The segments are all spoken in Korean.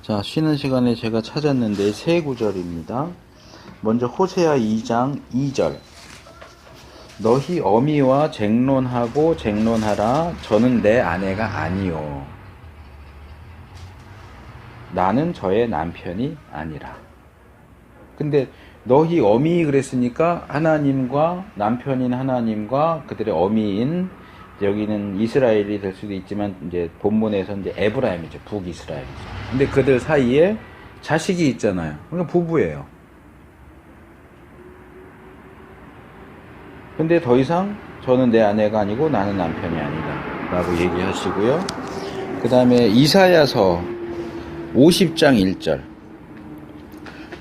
자, 쉬는 시간에 제가 찾았는데 세 구절입니다. 먼저 호세아 2장 2절. 너희 어미와 쟁론하고 쟁론하라. 저는 내 아내가 아니요. 나는 저의 남편이 아니라. 근데 너희 어미 그랬으니까 하나님과 남편인 하나님과 그들의 어미인 여기는 이스라엘이 될 수도 있지만 이제 본문에서 이제 에브라임이죠. 북이스라엘이죠. 근데 그들 사이에 자식이 있잖아요. 그러니까 부부예요. 근데 더 이상 저는 내 아내가 아니고 나는 남편이 아니다 라고 얘기하시고요. 그 다음에 이사야서 50장 1절.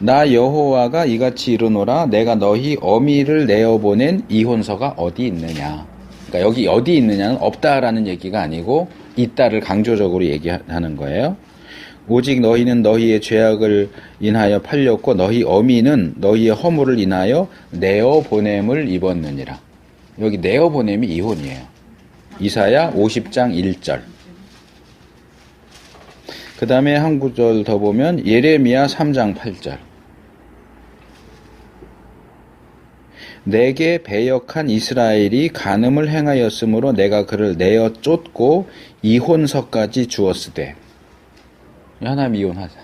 나 여호와가 이같이 이르노라. 내가 너희 어미를 내어보낸 이혼서가 어디 있느냐. 그러니까 여기 어디 있느냐는 없다라는 얘기가 아니고 있다를 강조적으로 얘기하는 거예요. 오직 너희는 너희의 죄악을 인하여 팔렸고 너희 어미는 너희의 허물을 인하여 내어보냄을 입었느니라. 여기 내어보냄이 이혼이에요. 이사야 50장 1절. 그 다음에 한 구절 더 보면 예레미야 3장 8절. 내게 배역한 이스라엘이 간음을 행하였으므로 내가 그를 내어 쫓고 이혼서까지 주었으되. 하나님 이혼하자.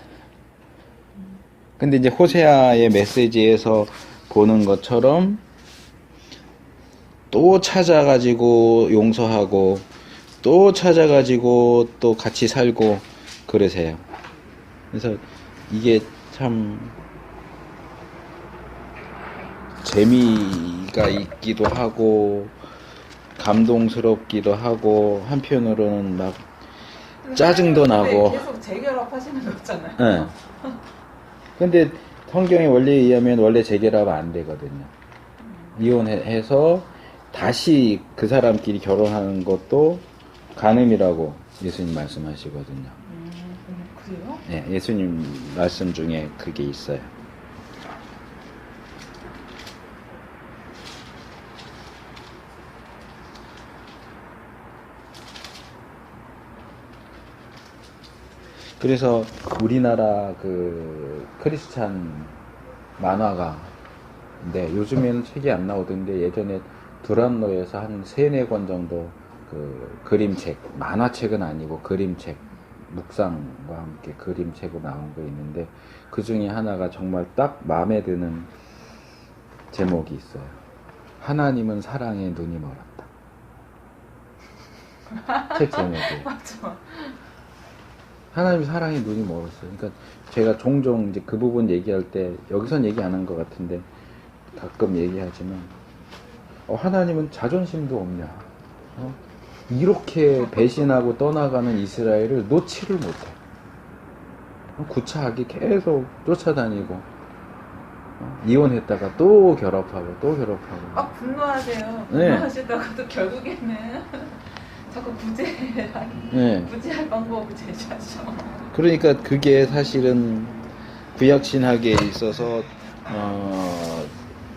근데 이제 호세아의 메시지에서 보는 것처럼 또 찾아가지고 용서하고 또 찾아가지고 또 같이 살고 그러세요. 그래서 이게 참 재미가 있기도 하고 감동스럽기도 하고 한편으로는 막 짜증도 나고. 계속 재결합하시는 거잖아요. 네. 근데 성경의 원리에 의하면 원래 재결합 안 되거든요. 이혼해서 다시 그 사람끼리 결혼하는 것도 간음이라고 예수님 말씀하시거든요. 그래요? 네, 예수님 말씀 중에 그게 있어요. 그래서 우리나라 그 크리스찬 만화가 네, 요즘에는 책이 안 나오던데 예전에 두란노에서 한 3-4권 정도 그 그림책, 만화책은 아니고 그림책, 묵상과 함께 그림책으로 나온 거 있는데 그 중에 하나가 정말 딱 마음에 드는 제목이 있어요. 하나님은 사랑에 눈이 멀었다. 책 제목이. 맞죠. 하나님 사랑에 눈이 멀었어요. 그러니까 제가 종종 이제 그 부분 얘기할 때 여기선 얘기 안 한 것 같은데 가끔 얘기하지만 하나님은 자존심도 없냐? 이렇게 배신하고 떠나가는 이스라엘을 놓지를 못해. 구차하게 계속 쫓아다니고 이혼했다가 또 결합하고 또 결합하고. 막 분노하세요. 네. 분노하시다가도 결국에는 자꾸 네. 구제할 방법을 제시하죠. 그러니까 그게 사실은 구약 신학에 있어서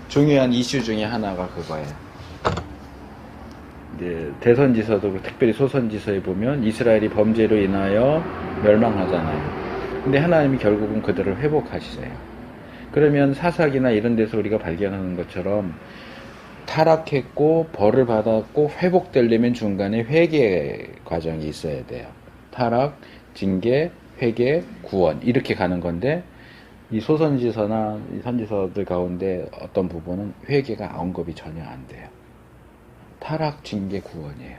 중요한 이슈 중에 하나가 그거예요. 이제 대선지서도 특별히 소선지서에 보면 이스라엘이 범죄로 인하여 멸망하잖아요. 근데 하나님이 결국은 그들을 회복하시세요. 그러면 사사기나 이런 데서 우리가 발견하는 것처럼 타락했고 벌을 받았고 회복되려면 중간에 회개 과정이 있어야 돼요. 타락, 징계, 회개, 구원 이렇게 가는 건데 이 소선지서나 이 선지서들 가운데 어떤 부분은 회개가 언급이 전혀 안 돼요. 타락, 징계, 구원이에요.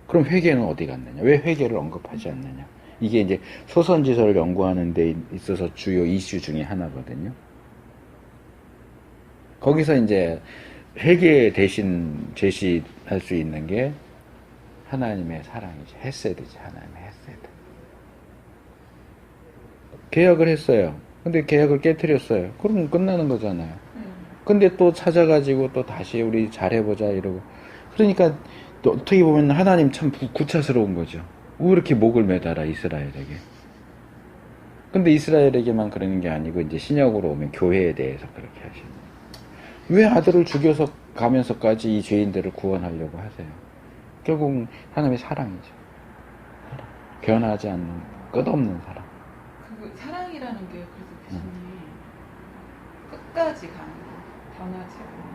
그럼 회개는 어디 갔느냐? 왜 회개를 언급하지 않느냐? 이게 이제 소선지서를 연구하는 데 있어서 주요 이슈 중에 하나거든요. 거기서 이제 회개 대신 제시할 수 있는 게 하나님의 사랑이지. 헤세드지. 하나님의 헤세드. 계약을 했어요. 근데 계약을 깨트렸어요. 그럼 끝나는 거잖아요. 근데 또 찾아가지고 또 다시 우리 잘해보자 이러고. 그러니까 또 어떻게 보면 하나님 참 구차스러운 거죠. 왜 이렇게 목을 매달아 이스라엘에게. 근데 이스라엘에게만 그러는 게 아니고 이제 신약으로 오면 교회에 대해서 그렇게 하시는 거예요. 왜 아들을 죽여서 가면서까지 이 죄인들을 구원하려고 하세요? 결국 하나님의 사랑이죠. 변하지 않는 끝없는 사랑. 사랑이라는 게 그래서 교수님 끝까지 가는 거, 변하지 않는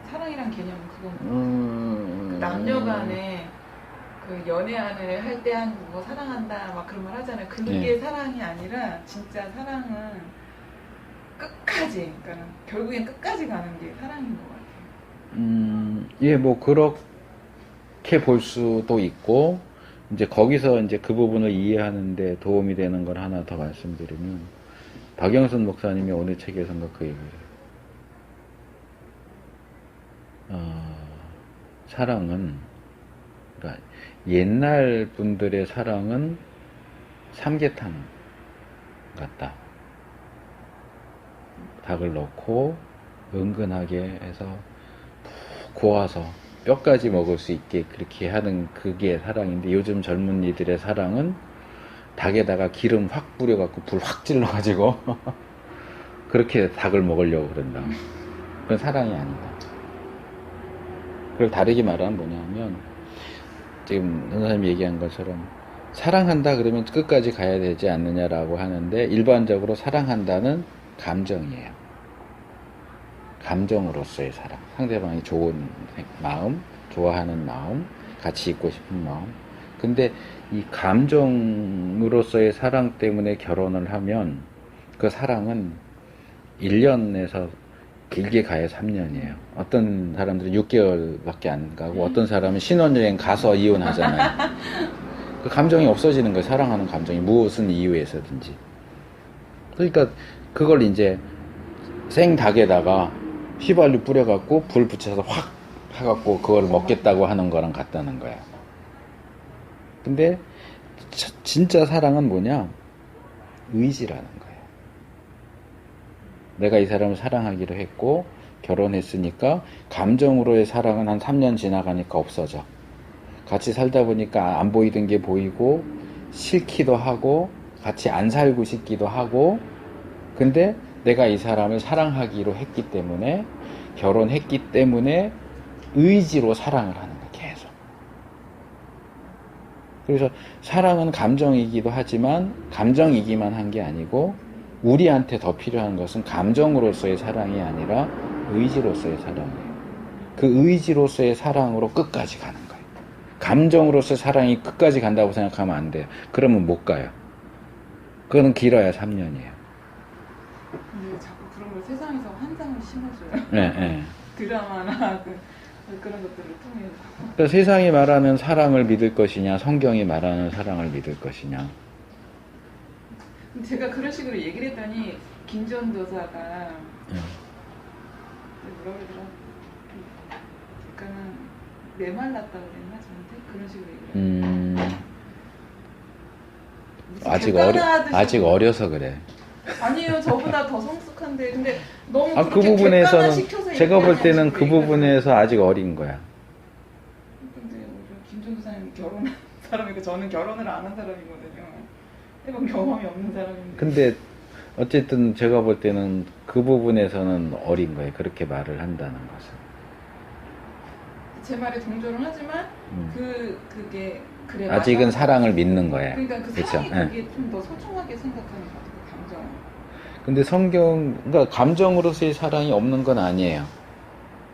사랑이란 개념은 그거는 그 남녀 간에 그 연애안을 할 때 한 뭐 사랑한다 막 그런 말 하잖아요. 그게 네. 사랑이 아니라 진짜 사랑은 끝까지, 그러니까 결국엔 끝까지 가는 게 사랑인 것 같아요. 예, 뭐 그렇게 볼 수도 있고 이제 거기서 이제 그 부분을 이해하는데 도움이 되는 걸 하나 더 말씀드리면 박영선 목사님이 어느 책에선가 그 얘기를 사랑은 그러니까 옛날 분들의 사랑은 삼계탕 같다. 닭을 넣고 은근하게 해서 푹 구워서 뼈까지 먹을 수 있게 그렇게 하는 그게 사랑인데 요즘 젊은이들의 사랑은 닭에다가 기름 확 뿌려갖고 불 확 질러가지고 그렇게 닭을 먹으려고 그런다. 그건 사랑이 아니다. 그걸 다르게 말하면 뭐냐면 지금 선생님이 얘기한 것처럼 사랑한다 그러면 끝까지 가야 되지 않느냐라고 하는데 일반적으로 사랑한다는 감정이에요. 감정으로서의 사랑. 상대방이 좋은 마음, 좋아하는 마음, 같이 있고 싶은 마음. 근데 이 감정으로서의 사랑 때문에 결혼을 하면 그 사랑은 1년에서 길게 가야 3년이에요. 어떤 사람들은 6개월밖에 안 가고 어떤 사람은 신혼여행 가서 이혼하잖아요. 그 감정이 없어지는 거예요. 사랑하는 감정이 무슨 이유에서든지. 그러니까 그걸 이제 생닭에다가 휘발유 뿌려갖고 불 붙여서 확 해갖고 그걸 먹겠다고 하는 거랑 같다는 거야. 근데 진짜 사랑은 뭐냐? 의지라는 거예요. 내가 이 사람을 사랑하기로 했고 결혼했으니까 감정으로의 사랑은 한 3년 지나가니까 없어져. 같이 살다 보니까 안 보이던 게 보이고 싫기도 하고 같이 안 살고 싶기도 하고 근데 내가 이 사람을 사랑하기로 했기 때문에 결혼했기 때문에 의지로 사랑을 하는 거야 계속. 그래서 사랑은 감정이기도 하지만 감정이기만 한 게 아니고 우리한테 더 필요한 것은 감정으로서의 사랑이 아니라 의지로서의 사랑이에요. 그 의지로서의 사랑으로 끝까지 가는 거예요. 감정으로서의 사랑이 끝까지 간다고 생각하면 안 돼요. 그러면 못 가요. 그거는 길어야 3년이에요. 근데 자꾸 그런 걸 세상에서 환상을 심어줘요. 네, 네. 드라마나 그런 것들을 통해서. 그러니까 세상이 말하는 사랑을 믿을 것이냐, 성경이 말하는 사랑을 믿을 것이냐. 제가 그런 식으로 얘기를 했더니 김전도사가 뭐라 그러더라? 약간은 메말랐다고 그랬나 저한테? 그런 식으로 얘기를 했어요. 아직 어려서 그래. 아니에요, 저보다 더 성숙한데. 근데 너무 그 그렇게 부분에서는 객관화시켜서 제가 볼 때는 얘기하냐고 그 부분에서 아직 어린 거야. 근데 오히려 김전도사님 결혼한 사람이고 저는 결혼을 안 한 사람이거든요. 해본 경험이 없는 사람인데. 근데 어쨌든 제가 볼 때는 그 부분에서는 어린 거예요. 그렇게 말을 한다는 것은. 제 말에 동조를 하지만 그게 그래 아직은 맞아. 사랑을 믿는 거예요. 그러니까 그 그쵸? 사랑이 예. 그게 좀 더 소중하게 생각하는 것 같아요. 감정. 근데 그러니까 감정으로서의 사랑이 없는 건 아니에요.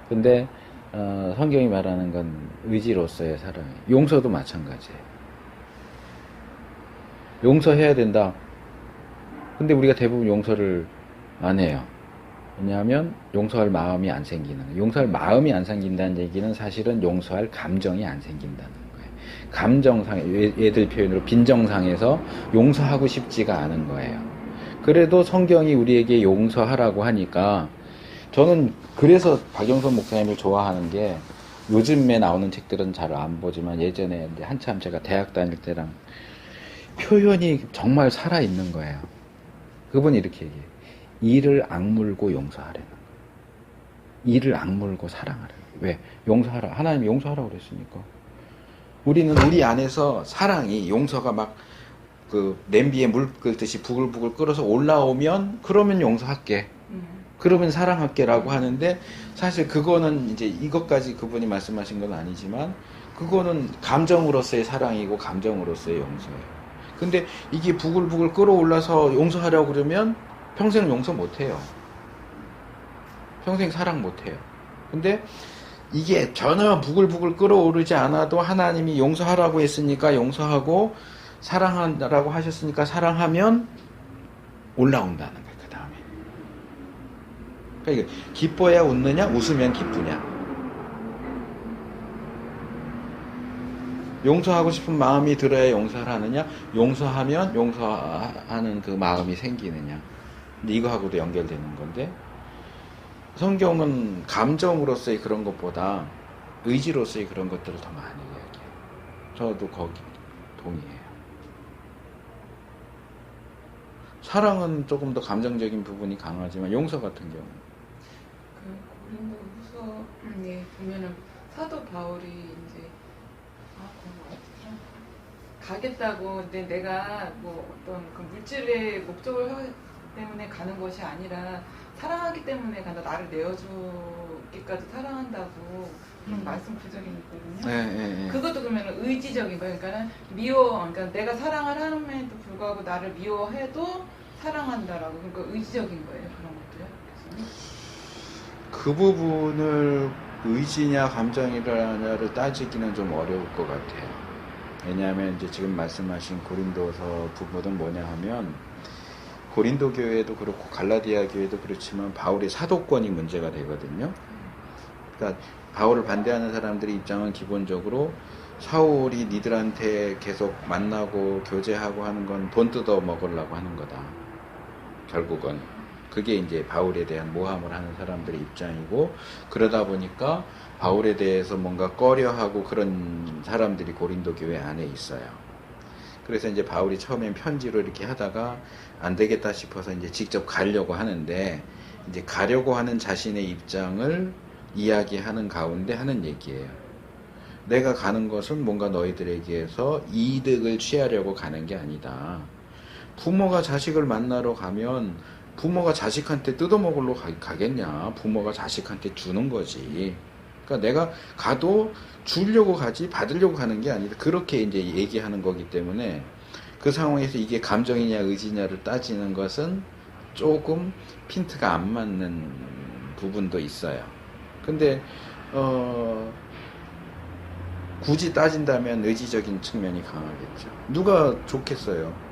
근데 성경이 말하는 건 의지로서의 사랑. 용서도 마찬가지예요. 용서해야 된다. 근데 우리가 대부분 용서를 안 해요. 왜냐하면 용서할 마음이 안 생기는 거예요. 용서할 마음이 안 생긴다는 얘기는 사실은 용서할 감정이 안 생긴다는 거예요. 감정상, 얘들 표현으로 빈정상에서 용서하고 싶지가 않은 거예요. 그래도 성경이 우리에게 용서하라고 하니까 저는 그래서 박영선 목사님을 좋아하는 게 요즘에 나오는 책들은 잘 안 보지만 예전에 이제 한참 제가 대학 다닐 때랑 표현이 정말 살아있는 거예요. 그분이 이렇게 얘기해요. 이를 악물고 용서하라는 거예요. 이를 악물고 사랑하라는 거예요. 왜? 용서하라. 하나님이 용서하라고 그랬으니까. 우리는 우리 안에서 사랑이 용서가 막 그 냄비에 물 끓듯이 부글부글 끓어서 올라오면 그러면 용서할게. 그러면 사랑할게라고 하는데 사실 그거는 이제 이것까지 그분이 말씀하신 건 아니지만 그거는 감정으로서의 사랑이고 감정으로서의 용서예요. 근데 이게 부글부글 끓어올라서 용서하려고 그러면 평생 용서 못해요. 평생 사랑 못해요. 근데 이게 전혀 부글부글 끓어오르지 않아도 하나님이 용서하라고 했으니까 용서하고 사랑하라고 하셨으니까 사랑하면 올라온다는 거예요. 그 다음에. 그러니까 기뻐야 웃느냐, 웃으면 기쁘냐. 용서하고 싶은 마음이 들어야 용서를 하느냐, 용서하면 용서하는 그 마음이 생기느냐. 근데 이거하고도 연결되는 건데, 성경은 감정으로서의 그런 것보다 의지로서의 그런 것들을 더 많이 이야기해요. 저도 거기 동의해요. 사랑은 조금 더 감정적인 부분이 강하지만 용서 같은 경우는 그 고린도후서에 보면은 사도 바울이 이제 가겠다고, 근데 내가 뭐 어떤 그 물질의 목적을 때문에 가는 것이 아니라 사랑하기 때문에 간다. 나를 내어주기까지 사랑한다고 그런 말씀 구절이 있거든요. 네. 그것도 그러면 의지적인 거예요. 그러니까 그러니까 내가 사랑을 함에도 불구하고 나를 미워해도 사랑한다라고. 그러니까 의지적인 거예요. 그런 것도요. 그 부분을 의지냐 감정이냐를 따지기는 좀 어려울 것 같아요. 왜냐하면 이제 지금 말씀하신 고린도서 부분은 뭐냐 하면 고린도 교회도 그렇고 갈라디아 교회도 그렇지만 바울의 사도권이 문제가 되거든요. 그러니까 바울을 반대하는 사람들의 입장은 기본적으로 사울이 니들한테 계속 만나고 교제하고 하는 건 돈 뜯어 먹으려고 하는 거다. 결국은 그게 이제 바울에 대한 모함을 하는 사람들의 입장이고, 그러다 보니까 바울에 대해서 뭔가 꺼려하고 그런 사람들이 고린도 교회 안에 있어요. 그래서 이제 바울이 처음엔 편지로 이렇게 하다가 안 되겠다 싶어서 이제 직접 가려고 하는데, 이제 가려고 하는 자신의 입장을 이야기하는 가운데 하는 얘기예요. 내가 가는 것은 뭔가 너희들에게서 이득을 취하려고 가는 게 아니다. 부모가 자식을 만나러 가면 부모가 자식한테 뜯어먹으러 가겠냐. 부모가 자식한테 주는 거지. 그러니까 내가 가도 주려고 가지 받으려고 가는 게 아니다. 그렇게 이제 얘기하는 거기 때문에 그 상황에서 이게 감정이냐 의지냐를 따지는 것은 조금 핀트가 안 맞는 부분도 있어요. 근데 굳이 따진다면 의지적인 측면이 강하겠죠. 누가 좋겠어요.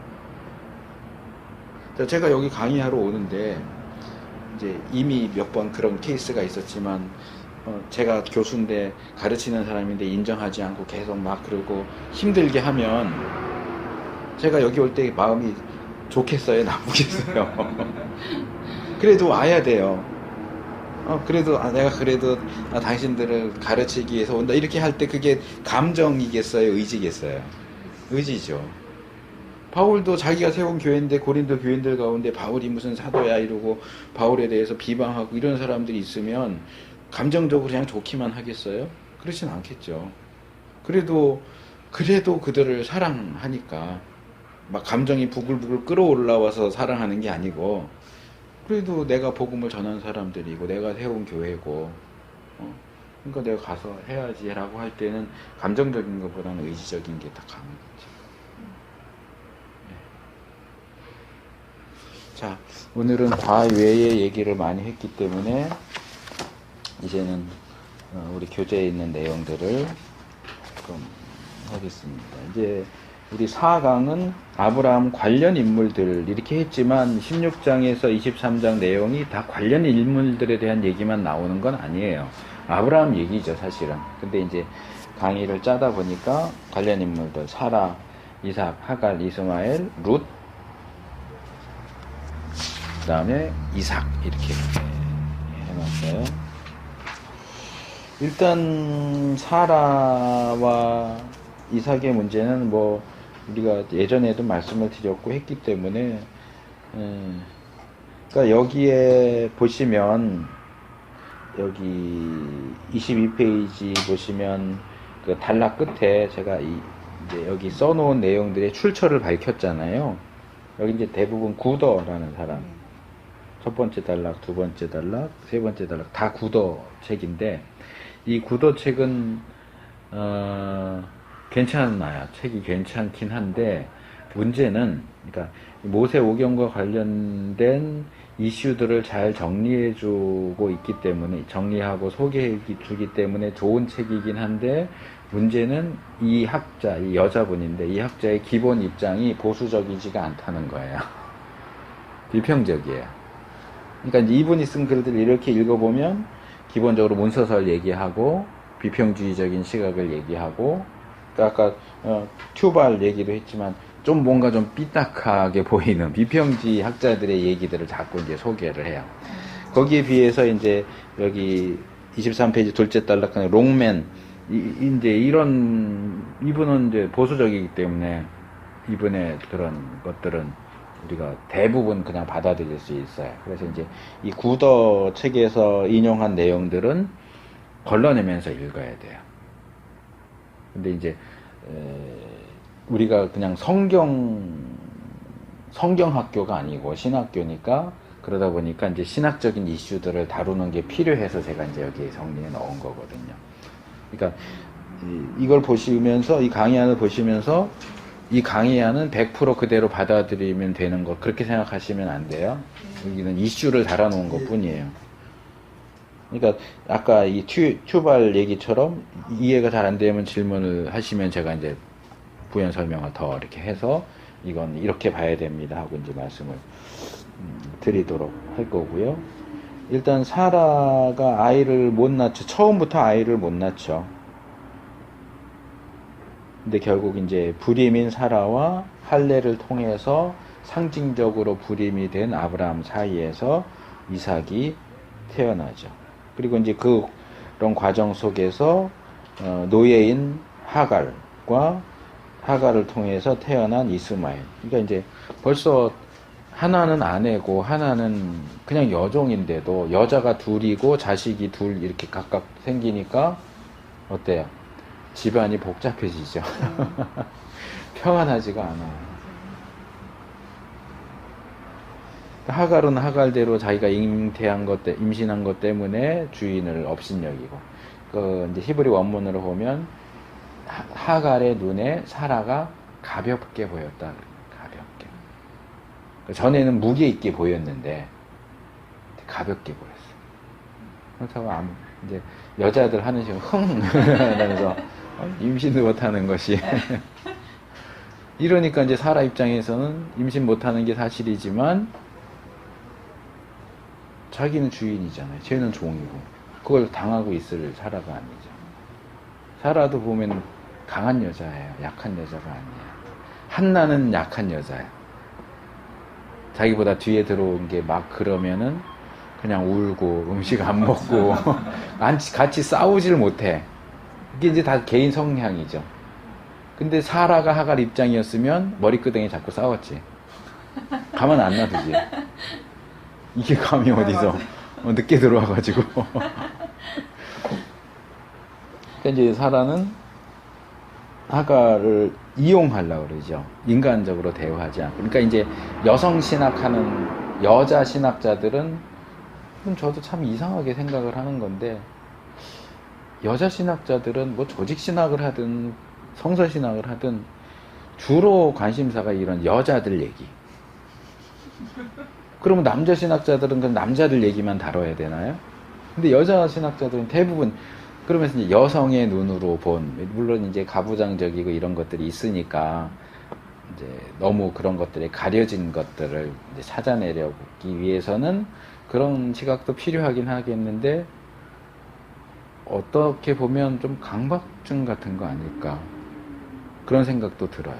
제가 여기 강의하러 오는데 이제 이미 몇 번 그런 케이스가 있었지만 제가 교수인데 가르치는 사람인데 인정하지 않고 계속 막 그러고 힘들게 하면 제가 여기 올 때 마음이 좋겠어요? 나쁘겠어요? 그래도 와야 돼요. 그래도 내가 그래도 당신들을 가르치기 위해서 온다 이렇게 할 때 그게 감정이겠어요? 의지겠어요? 의지죠. 바울도 자기가 세운 교회인데 고린도 교인들 가운데 바울이 무슨 사도야 이러고 바울에 대해서 비방하고 이런 사람들이 있으면 감정적으로 그냥 좋기만 하겠어요? 그렇진 않겠죠. 그래도 그들을 사랑하니까 막 감정이 부글부글 끓어올라와서 사랑하는 게 아니고, 그래도 내가 복음을 전한 사람들이고 내가 세운 교회고 그러니까 내가 가서 해야지 라고 할 때는 감정적인 것보다는 의지적인 게 더 강하겠죠. 자, 오늘은 과외의 얘기를 많이 했기 때문에 이제는 우리 교재에 있는 내용들을 조금 하겠습니다. 이제 우리 4강은 아브라함 관련 인물들 이렇게 했지만 16장에서 23장 내용이 다 관련 인물들에 대한 얘기만 나오는 건 아니에요. 아브라함 얘기죠, 사실은. 근데 이제 강의를 짜다 보니까 관련 인물들 사라, 이삭, 하갈, 이스마엘, 룻, 그 다음에 이삭 이렇게 해놨어요. 일단 사라와 이삭의 문제는 뭐 우리가 예전에도 말씀을 드렸고 했기 때문에 그러니까 여기에 보시면 여기 22페이지 보시면 그 단락 끝에 제가 이제 여기 써놓은 내용들의 출처를 밝혔잖아요. 여기 이제 대부분 구더라는 사람, 첫 번째 단락, 두 번째 단락, 세 번째 단락 다 구더 책인데 이 구더 책은 괜찮아요. 책이 괜찮긴 한데 문제는, 그러니까 모세 오경과 관련된 이슈들을 잘 정리해주고 있기 때문에, 정리하고 소개해주기 때문에 좋은 책이긴 한데, 문제는 이 학자, 이 여자분인데, 이 학자의 기본 입장이 보수적이지가 않다는 거예요. 비평적이에요. 그러니까 이분이 쓴 글들을 이렇게 읽어보면, 기본적으로 문서설 얘기하고, 비평주의적인 시각을 얘기하고, 아까 튜발 얘기도 했지만 좀 뭔가 좀 삐딱하게 보이는 비평주의 학자들의 얘기들을 자꾸 이제 소개를 해요. 거기에 비해서 이제 여기 23페이지 둘째 단락칸에 롱맨, 이제 이분은 이제 보수적이기 때문에 이분의 그런 것들은 우리가 대부분 그냥 받아들일 수 있어요. 그래서 이제 이 구더 책에서 인용한 내용들은 걸러내면서 읽어야 돼요. 근데 이제 우리가 그냥 성경학교가 아니고 신학교니까, 그러다 보니까 이제 신학적인 이슈들을 다루는 게 필요해서 제가 이제 여기에 정리해 넣은 거거든요. 그러니까 이걸 보시면서, 이 강의안을 보시면서 이 강의안은 100% 그대로 받아들이면 되는 것, 그렇게 생각하시면 안 돼요. 여기는 이슈를 달아놓은 것 뿐이에요. 그러니까 아까 이 튜발 얘기처럼 이해가 잘 안 되면 질문을 하시면 제가 이제 부연 설명을 더 이렇게 해서 이건 이렇게 봐야 됩니다 하고 이제 말씀을 드리도록 할 거고요. 일단 사라가 아이를 못 낳죠. 처음부터 아이를 못 낳죠. 근데 결국 이제 불임인 사라와 할례를 통해서 상징적으로 불임이 된 아브라함 사이에서 이삭이 태어나죠. 그리고 이제 그런 과정 속에서 노예인 하갈과 하갈을 통해서 태어난 이스마엘. 그러니까 이제 벌써 하나는 아내고 하나는 그냥 여종인데도 여자가 둘이고 자식이 둘 이렇게 각각 생기니까 어때요? 집안이 복잡해지죠. 평안하지가 않아요. 하갈은 하갈대로 자기가 임신한 것 때문에 주인을 업신여기고, 이제 히브리 원문으로 보면 하갈의 눈에 사라가 가볍게 보였다. 가볍게. 전에는 무게 있게 보였는데 가볍게 보였어. 그렇다고 이제 여자들 하는 식으로 흥 하면서 임신도 못하는 것이 이러니까 이제 사라 입장에서는 임신 못하는 게 사실이지만 자기는 주인이잖아요. 쟤는 종이고. 그걸 당하고 있을 사라가 아니죠. 사라도 보면 강한 여자예요. 약한 여자가 아니에요. 한나는 약한 여자예요. 자기보다 뒤에 들어온 게 막 그러면은 그냥 울고 음식 안 먹고 같이 싸우질 못해. 이게 이제 다 개인 성향이죠. 근데 사라가 하갈 입장이었으면 머리끄댕이 잡고 싸웠지. 가만 안 놔두지. 이게 감이 어디서 늦게 들어와가지고. 그러니까 이제 사라는 하갈을 이용하려고 그러죠. 인간적으로 대우하지 않고. 그러니까 이제 여성 신학하는 여자 신학자들은, 저도 참 이상하게 생각을 하는 건데, 여자 신학자들은 뭐 조직 신학을 하든 성서 신학을 하든 주로 관심사가 이런 여자들 얘기. 그러면 남자 신학자들은 그럼 남자들 얘기만 다뤄야 되나요? 근데 여자 신학자들은 대부분 그러면서 이제 여성의 눈으로 본, 물론 이제 가부장적이고 이런 것들이 있으니까 이제 너무 그런 것들에 가려진 것들을 이제 찾아내려기 위해서는 그런 시각도 필요하긴 하겠는데, 어떻게 보면 좀 강박증 같은 거 아닐까, 그런 생각도 들어요.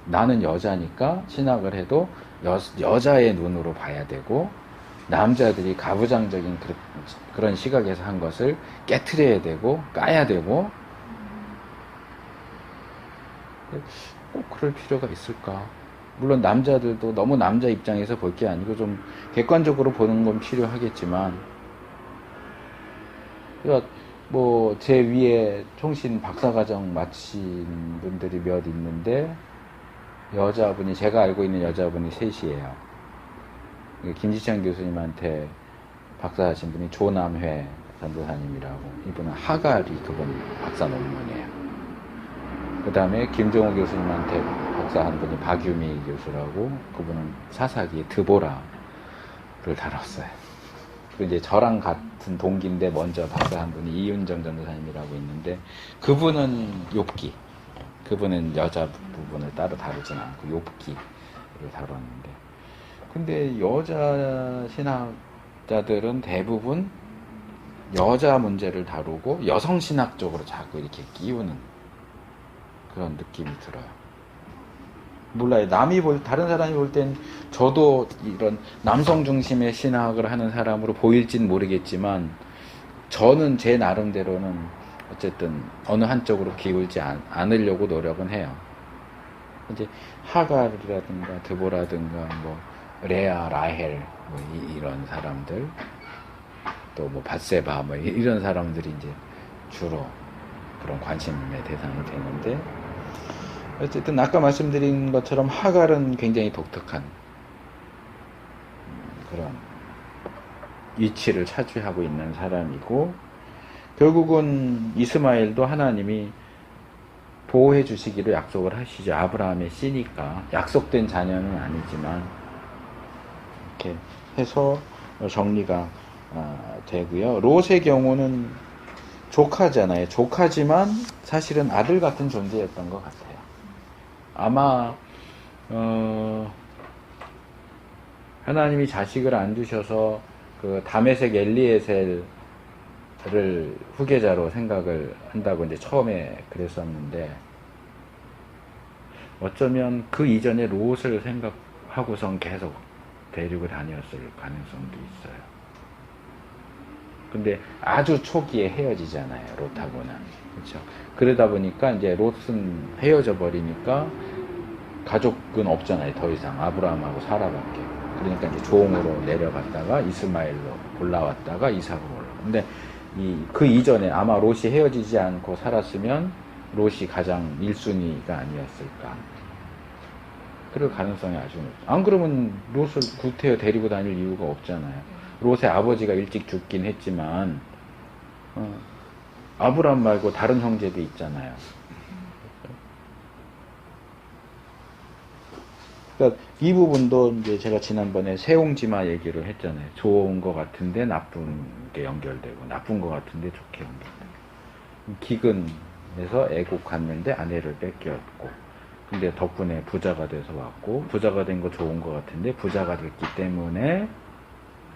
나는 여자니까 신학을 해도 여자의 눈으로 봐야 되고, 남자들이 가부장적인 그런 시각에서 한 것을 깨트려야 되고 까야 되고, 꼭 그럴 필요가 있을까? 물론 남자들도 너무 남자 입장에서 볼 게 아니고 좀 객관적으로 보는 건 필요하겠지만, 그러니까 뭐 제 위에 총신 박사과정 마친 분들이 몇 있는데, 여자분이, 제가 알고 있는 여자분이 셋이에요. 김지찬 교수님한테 박사하신 분이 조남회 전도사님이라고, 이분은 하갈이 그분 박사 논문이에요. 그 다음에 김정호 교수님한테 박사 한 분이 박유미 교수라고, 그분은 사사기 드보라를 다뤘어요. 그 이제 저랑 같은 동기인데 먼저 박사 한 분이 이윤정 전도사님이라고 있는데, 그분은 욥기, 그분은 여자 부분을 따로 다루진 않고 욥기를 다뤘는데, 근데 여자 신학자들은 대부분 여자 문제를 다루고 여성 신학 쪽으로 자꾸 이렇게 끼우는 그런 느낌이 들어요. 몰라요. 다른 사람이 볼 땐 저도 이런 남성 중심의 신학을 하는 사람으로 보일진 모르겠지만, 저는 제 나름대로는 어쨌든 어느 한쪽으로 기울지 않으려고 노력은 해요. 이제 하갈이라든가 드보라든가 뭐 레아, 라헬 뭐 이런 사람들, 또 뭐 밧세바 뭐 이런 사람들이 이제 주로 그런 관심의 대상이 되는데, 어쨌든 아까 말씀드린 것처럼 하갈은 굉장히 독특한 그런 위치를 차지하고 있는 사람이고, 결국은 이스마엘도 하나님이 보호해 주시기로 약속을 하시죠. 아브라함의 씨니까. 약속된 자녀는 아니지만 이렇게 해서 정리가 되고요. 롯의 경우는 조카잖아요. 조카지만 사실은 아들 같은 존재였던 것 같아요. 아마 하나님이 자식을 안 주셔서 그 다메섹 엘리에셀을 후계자로 생각을 한다고 이제 처음에 그랬었는데, 어쩌면 그 이전에 롯을 생각하고선 계속 데리고 다녔을 가능성도 있어요. 근데 아주 초기에 헤어지잖아요, 롯하고는. 그렇죠. 그러다 보니까 이제 롯은 헤어져 버리니까 가족은 없잖아요, 더 이상. 아브라함하고 사라밖에. 그러니까 이제 종으로 내려갔다가 이스마엘로 올라왔다가 이삭으로 올라왔다. 근데 그 이전에 아마 롯이 헤어지지 않고 살았으면 롯이 가장 1순위가 아니었을까. 그럴 가능성이 아주 높죠. 안 그러면 롯을 구태여 데리고 다닐 이유가 없잖아요. 롯의 아버지가 일찍 죽긴 했지만 아브람 말고 다른 형제도 있잖아요. 그러니까 이 부분도 이제 제가 지난번에 세옹지마 얘기를 했잖아요. 좋은 것 같은데 나쁜 게 연결되고, 나쁜 것 같은데 좋게 연결되고. 기근에서 애국 갔는데 아내를 뺏겼고, 근데 덕분에 부자가 돼서 왔고, 부자가 된 거 좋은 것 같은데 부자가 됐기 때문에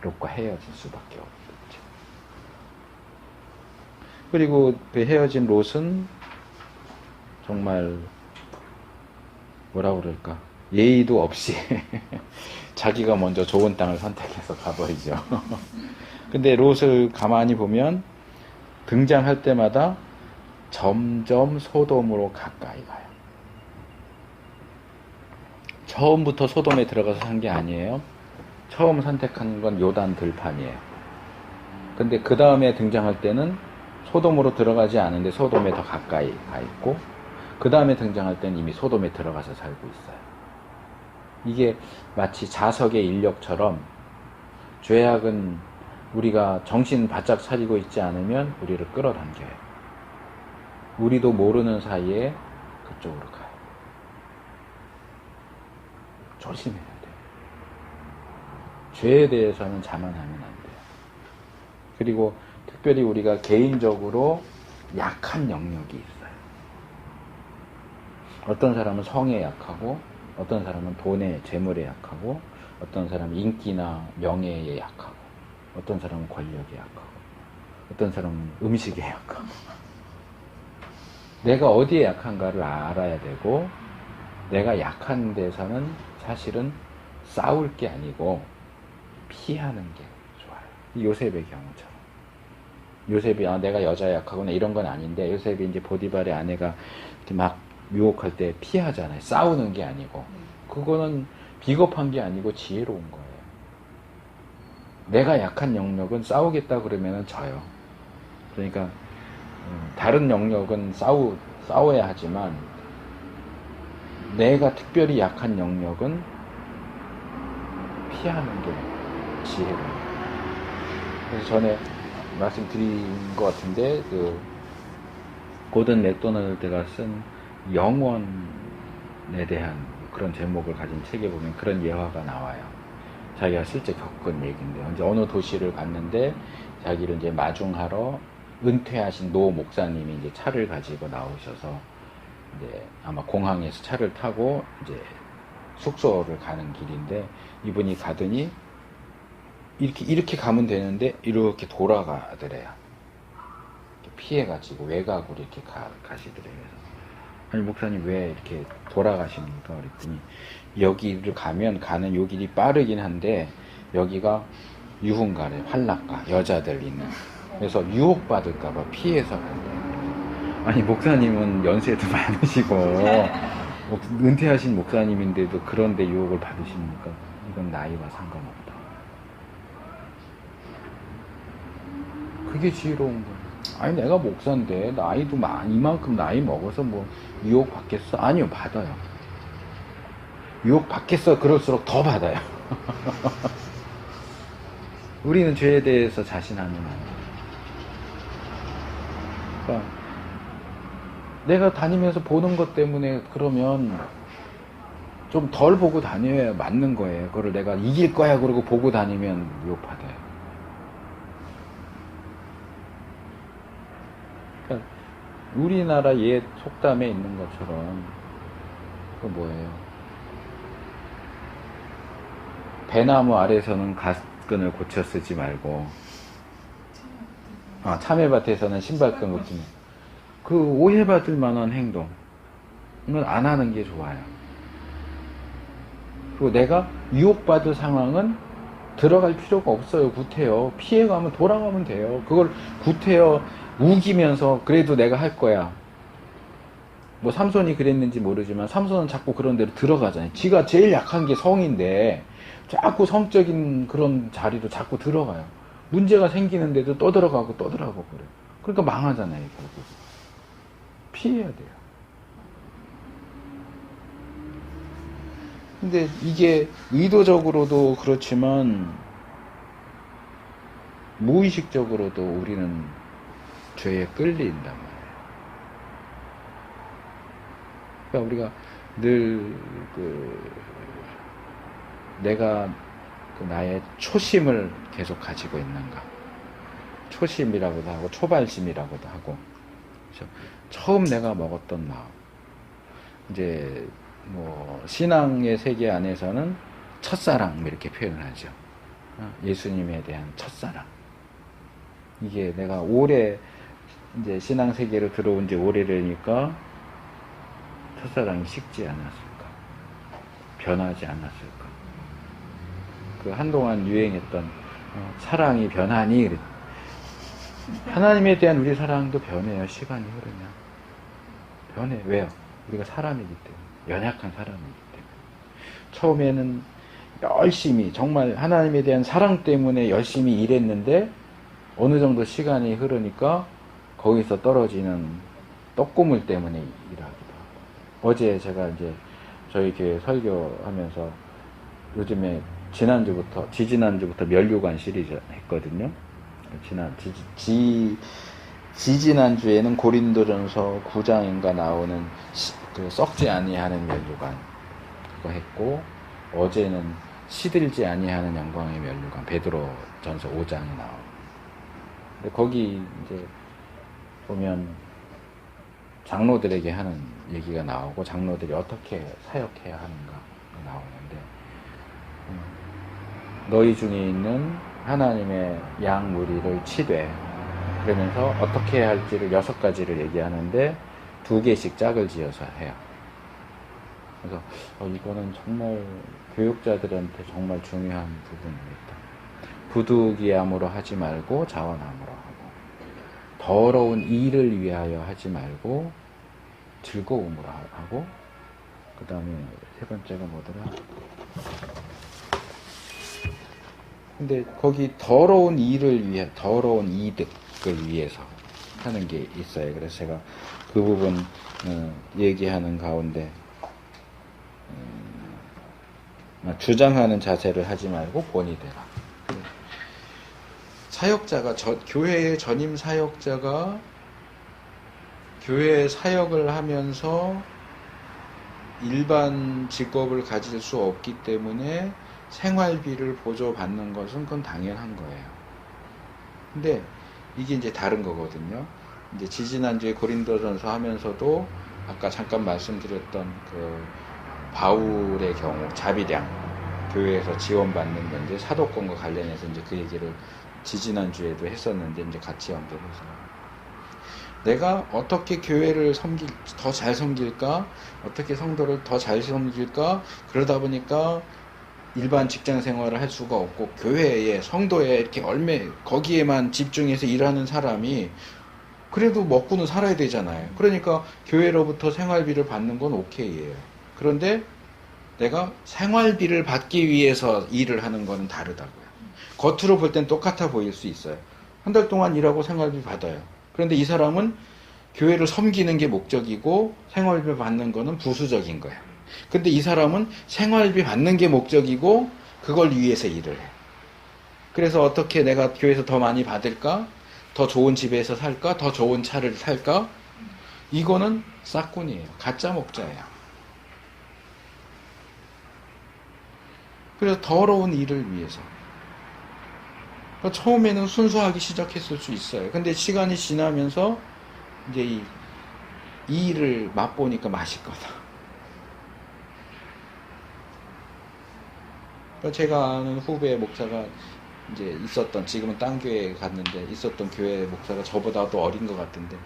롯과 헤어질 수밖에 없었죠. 그리고 그 헤어진 롯은 정말 뭐라 그럴까, 예의도 없이 자기가 먼저 좋은 땅을 선택해서 가버리죠. 근데 롯을 가만히 보면 등장할 때마다 점점 소돔으로 가까이 가요. 처음부터 소돔에 들어가서 산 게 아니에요. 처음 선택한 건 요단 들판이에요. 근데 그 다음에 등장할 때는 소돔으로 들어가지 않은데 소돔에 더 가까이 가 있고, 그 다음에 등장할 때는 이미 소돔에 들어가서 살고 있어요. 이게 마치 자석의 인력처럼, 죄악은 우리가 정신 바짝 차리고 있지 않으면 우리를 끌어당겨요. 우리도 모르는 사이에 그쪽으로 가요. 조심해야 돼요. 죄에 대해서는 자만하면 안 돼요. 그리고 특별히 우리가 개인적으로 약한 영역이 있어요. 어떤 사람은 성에 약하고, 어떤 사람은 돈에, 재물에 약하고, 어떤 사람은 인기나 명예에 약하고, 어떤 사람은 권력에 약하고, 어떤 사람은 음식에 약하고. 내가 어디에 약한가를 알아야 되고, 내가 약한 데서는 사실은 싸울 게 아니고 피하는 게 좋아요. 요셉의 경우처럼. 요셉이 내가 여자 약하구나 이런 건 아닌데, 요셉이 이제 보디발의 아내가 이렇게 막 유혹할 때 피하잖아요. 싸우는 게 아니고. 그거는 비겁한 게 아니고 지혜로운 거예요. 내가 약한 영역은 싸우겠다 그러면은 져요. 그러니까 다른 영역은 싸워야 하지만, 내가 특별히 약한 영역은 피하는 게 지혜로워요. 그래서 전에 말씀드린 것 같은데, 그 고든 맥도날드가 쓴 영원이라는 대한 그런 제목을 가진 책에 보면 그런 예화가 나와요. 자기가 실제 겪은 얘기인데, 이제 어느 도시를 갔는데 자기를 이제 마중하러 은퇴하신 노 목사님이 이제 차를 가지고 나오셔서 이제 아마 공항에서 차를 타고 이제 숙소를 가는 길인데, 이분이 가더니 이렇게 가면 되는데 이렇게 돌아가더래요. 피해가지고 외곽으로 이렇게 가시더래요. 아니 목사님 왜 이렇게 돌아가십니까? 그랬더니 여기를 가는 요 길이 빠르긴 한데 여기가 유흥가래, 환락가, 여자들 있는. 그래서 유혹받을까봐 피해서 간다. 아니 목사님은 연세도 많으시고 은퇴하신 목사님인데도 그런데 유혹을 받으십니까? 이건 나이와 상관없다. 그게 지혜로운 거예요. 아니 내가 목사인데 나이도 이만큼 나이 먹어서 뭐 유혹 받겠어? 아니요, 받아요. 유혹 받겠어? 그럴수록 더 받아요. 우리는 죄에 대해서 자신하면 안 돼요. 그러니까 내가 다니면서 보는 것 때문에 그러면 좀 덜 보고 다녀야 맞는 거예요. 그걸 내가 이길 거야 그러고 보고 다니면 유혹 받아요. 그러니까 우리나라 옛 속담에 있는 것처럼 그 뭐예요? 배나무 아래서는 가스끈을 고쳐 쓰지 말고 참외밭에서는 신발끈 고치는 그 오해받을 만한 행동 이건 안 하는 게 좋아요. 그리고 내가 유혹받을 상황은 들어갈 필요가 없어요. 구태여 피해가면 돌아가면 돼요. 그걸 구태여 우기면서 그래도 내가 할 거야. 뭐 삼손이 그랬는지 모르지만 삼손은 자꾸 그런 데로 들어가잖아요. 지가 제일 약한 게 성인데 자꾸 성적인 그런 자리로 자꾸 들어가요. 문제가 생기는데도 또 들어가고 그래요. 그러니까 망하잖아요. 결국. 피해야 돼요. 근데 이게 의도적으로도 그렇지만 무의식적으로도 우리는 죄에 끌린단 말이에요. 그러니까 우리가 늘 내가 나의 초심을 계속 가지고 있는가. 초심이라고도 하고 초발심이라고도 하고. 그렇죠? 처음 내가 먹었던 마음. 이제 뭐 신앙의 세계 안에서는 첫사랑 이렇게 표현을 하죠. 예수님에 대한 첫사랑. 이게 내가 올해 이제 신앙 세계로 들어온 지 오래되니까 첫사랑이 식지 않았을까? 변하지 않았을까? 그 한동안 유행했던 사랑이 변하니 그랬. 하나님에 대한 우리 사랑도 변해요. 시간이 흐르면 변해. 왜요? 우리가 사람이기 때문에, 연약한 사람이기 때문에. 처음에는 열심히 정말 하나님에 대한 사랑 때문에 열심히 일했는데 어느 정도 시간이 흐르니까 거기서 떨어지는 떡고물 때문에 일하기도 하고. 어제 제가 이제 저희 교회 설교하면서 요즘에 지지난주부터 면류관 시리즈 했거든요. 지지난주에는 고린도전서 9장인가 나오는 그 썩지 아니하는 면류관 그거 했고, 어제는 시들지 아니하는 영광의 면류관 베드로전서 5장이 나와요. 근데 거기 이제 보면 장로들에게 하는 얘기가 나오고 장로들이 어떻게 사역해야 하는가 나오는데, 너희 중에 있는 하나님의 양 무리를 치되, 그러면서 어떻게 해야 할지를 6가지를 얘기하는데 2개씩 짝을 지어서 해요. 그래서 이거는 정말 교육자들한테 정말 중요한 부분이겠다. 부득이함으로 하지 말고 자원함으로 하고, 더러운 일을 위하여 하지 말고 즐거움으로 하고, 그 다음에 3번째가 뭐더라? 근데 거기 더러운 일을 위해, 더러운 이득을 위해서 하는 게 있어요. 그래서 제가 그 부분 얘기하는 가운데 주장하는 자세를 하지 말고 본이 되라. 사역자가 교회의 전임 사역자가 교회 사역을 하면서 일반 직업을 가질 수 없기 때문에 생활비를 보조받는 것은 그건 당연한 거예요. 근데 이게 이제 다른 거거든요. 이제 지지난주에 고린도전서 하면서도 아까 잠깐 말씀드렸던 그 바울의 경우 자비량 교회에서 지원받는 문제 사도권과 관련해서 이제 그 얘기를 지지난주에도 했었는데 이제 같이 연결해서 내가 어떻게 교회를 더 잘 섬길까? 어떻게 성도를 더 잘 섬길까? 그러다 보니까 일반 직장 생활을 할 수가 없고 교회에 성도에 이렇게 거기에만 집중해서 일하는 사람이 그래도 먹고는 살아야 되잖아요. 그러니까 교회로부터 생활비를 받는 건 오케이예요. 그런데 내가 생활비를 받기 위해서 일을 하는 거는 다르다고요. 겉으로 볼 땐 똑같아 보일 수 있어요. 한 달 동안 일하고 생활비 받아요. 그런데 이 사람은 교회를 섬기는 게 목적이고 생활비 받는 거는 부수적인 거야. 근데 이 사람은 생활비 받는 게 목적이고 그걸 위해서 일을 해. 그래서 어떻게 내가 교회에서 더 많이 받을까? 더 좋은 집에서 살까? 더 좋은 차를 살까? 이거는 싹군이에요. 가짜 목자예요. 그래서 더러운 일을 위해서. 그러니까 처음에는 순수하게 시작했을 수 있어요. 근데 시간이 지나면서 이제 이 일을 맛보니까 맛있거든. 그러니까 제가 아는 후배 목사가 이제 지금은 딴 교회에 갔는데 있었던 교회 목사가 저보다도 어린 것 같은데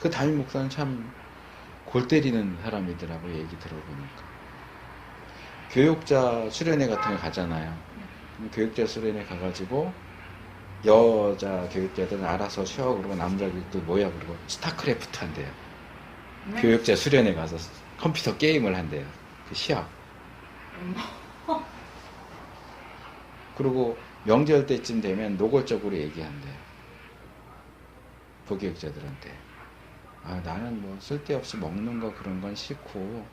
그 담임 목사는 참 골 때리는 사람이더라고요. 얘기 들어보니까. 교육자 수련회 같은 거 가잖아요. 교육자 수련회 가가지고 여자 교육자들은 알아서 쉬어 그러고 남자 교육들 뭐야 그러고 스타크래프트 한대요. 네? 교육자 수련회 가서 컴퓨터 게임을 한대요. 그 시합. 그리고 명절 때쯤 되면 노골적으로 얘기한대요. 부교육자들한테. 나는 뭐 쓸데없이 먹는 거 그런 건 싫고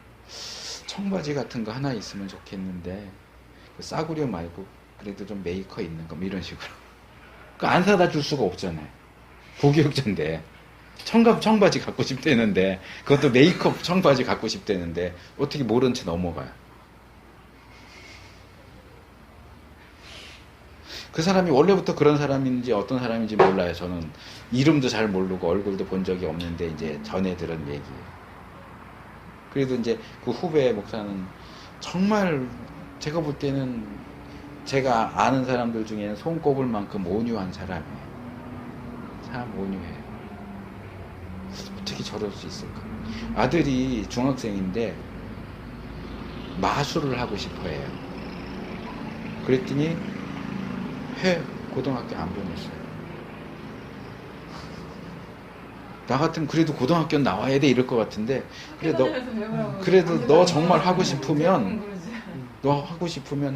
청바지 같은 거 하나 있으면 좋겠는데 싸구려 말고 그래도 좀 메이커 있는 거 뭐 이런 식으로. 안 사다 줄 수가 없잖아요. 부교육자인데 청바지 갖고 싶대는데 그것도 메이크업 청바지 갖고 싶대는데 어떻게 모른 채 넘어가요. 그 사람이 원래부터 그런 사람인지 어떤 사람인지 몰라요. 저는 이름도 잘 모르고 얼굴도 본 적이 없는데 이제 전해 들은 얘기예요. 그래도 이제 그 후배 목사는 정말 제가 볼 때는 제가 아는 사람들 중에는 손꼽을 만큼 온유한 사람이에요. 참 온유해요. 어떻게 저럴 수 있을까? 아들이 중학생인데 마술을 하고 싶어 해요. 그랬더니 고등학교 안 보냈어요. 나 같으면 그래도 고등학교 나와야 돼 이럴 것 같은데 그래도 너 정말 하고 싶으면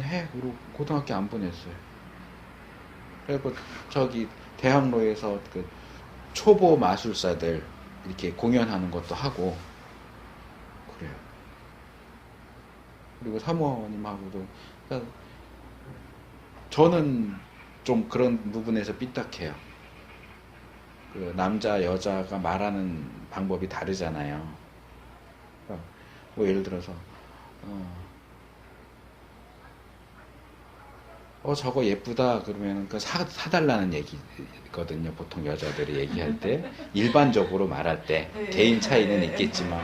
해. 그리고 고등학교 안 보냈어요. 그리고 저기 대학로에서 그 초보 마술사들 이렇게 공연하는 것도 하고 그래요. 그리고 사모님하고도 그러니까 저는 좀 그런 부분에서 삐딱해요. 그 남자 여자가 말하는 방법이 다르잖아요. 그러니까 뭐 예를 들어서 저거 예쁘다 그러면 그 사달라는 얘기거든요. 보통 여자들이 얘기할 때 일반적으로 말할 때 개인 차이는 있겠지만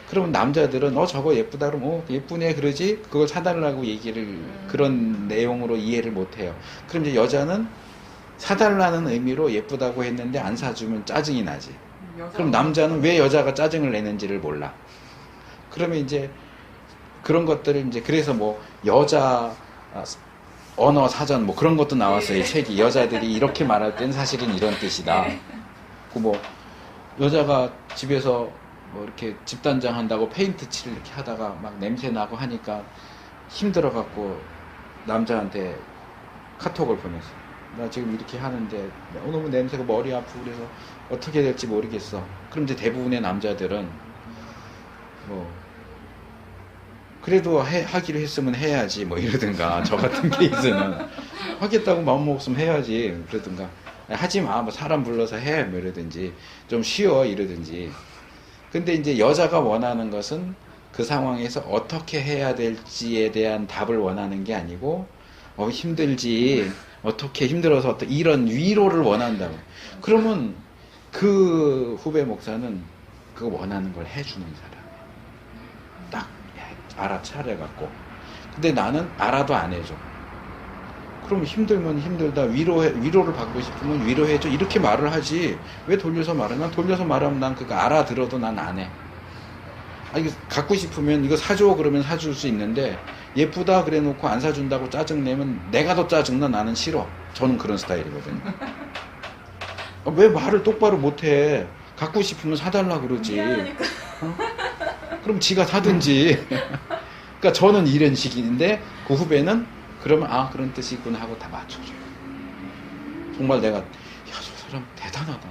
그러면 남자들은 저거 예쁘다 그러면 예쁘네 그러지 그걸 사달라고 얘기를 그런 내용으로 이해를 못해요. 그럼 이제 여자는 사달라는 의미로 예쁘다고 했는데 안 사주면 짜증이 나지. 그럼 남자는 왜 여자가 짜증을 내는지를 몰라. 그러면 이제 그런 것들을 이제 그래서 뭐 여자 언어 사전 뭐 그런 것도 나왔어요. 이 책이 여자들이 이렇게 말할 땐 사실은 이런 뜻이다. 그 뭐 여자가 집에서 뭐 이렇게 집단장 한다고 페인트 칠을 이렇게 하다가 막 냄새 나고 하니까 힘들어 갖고 남자한테 카톡을 보냈어. 나 지금 이렇게 하는데 너무 냄새가 머리 아프고 그래서 어떻게 될지 모르겠어. 그럼 이제 대부분의 남자들은 뭐 그래도 하기로 했으면 해야지 뭐 이러든가 저 같은 케이스는 하겠다고 마음 먹었으면 해야지 그러든가 하지마 뭐 사람 불러서 해 뭐 이러든지 좀 쉬어 이러든지. 근데 이제 여자가 원하는 것은 그 상황에서 어떻게 해야 될지에 대한 답을 원하는 게 아니고 힘들지 어떻게 힘들어서 이런 위로를 원한다고. 그러면 그 후배 목사는 그 원하는 걸 해주는 사람이에요. 딱 알아차려갖고. 근데 나는 알아도 안 해줘. 그럼 힘들면 힘들다, 위로를 받고 싶으면 위로해줘, 이렇게 말을 하지. 왜 돌려서 말하면? 돌려서 말하면 난 그거 알아들어도 난 안 해. 이거 갖고 싶으면 이거 사줘 그러면 사줄 수 있는데, 예쁘다 그래 놓고 안 사준다고 짜증내면 내가 더 짜증나. 나는 싫어. 저는 그런 스타일이거든요. 왜 말을 똑바로 못해? 갖고 싶으면 사달라 그러지. 미안하니까. 그럼 지가 사든지. 그러니까 저는 이런 식인데, 그 후배는 그러면 그런 뜻이구나 하고 다 맞춰줘요. 정말 내가 저 사람 대단하다.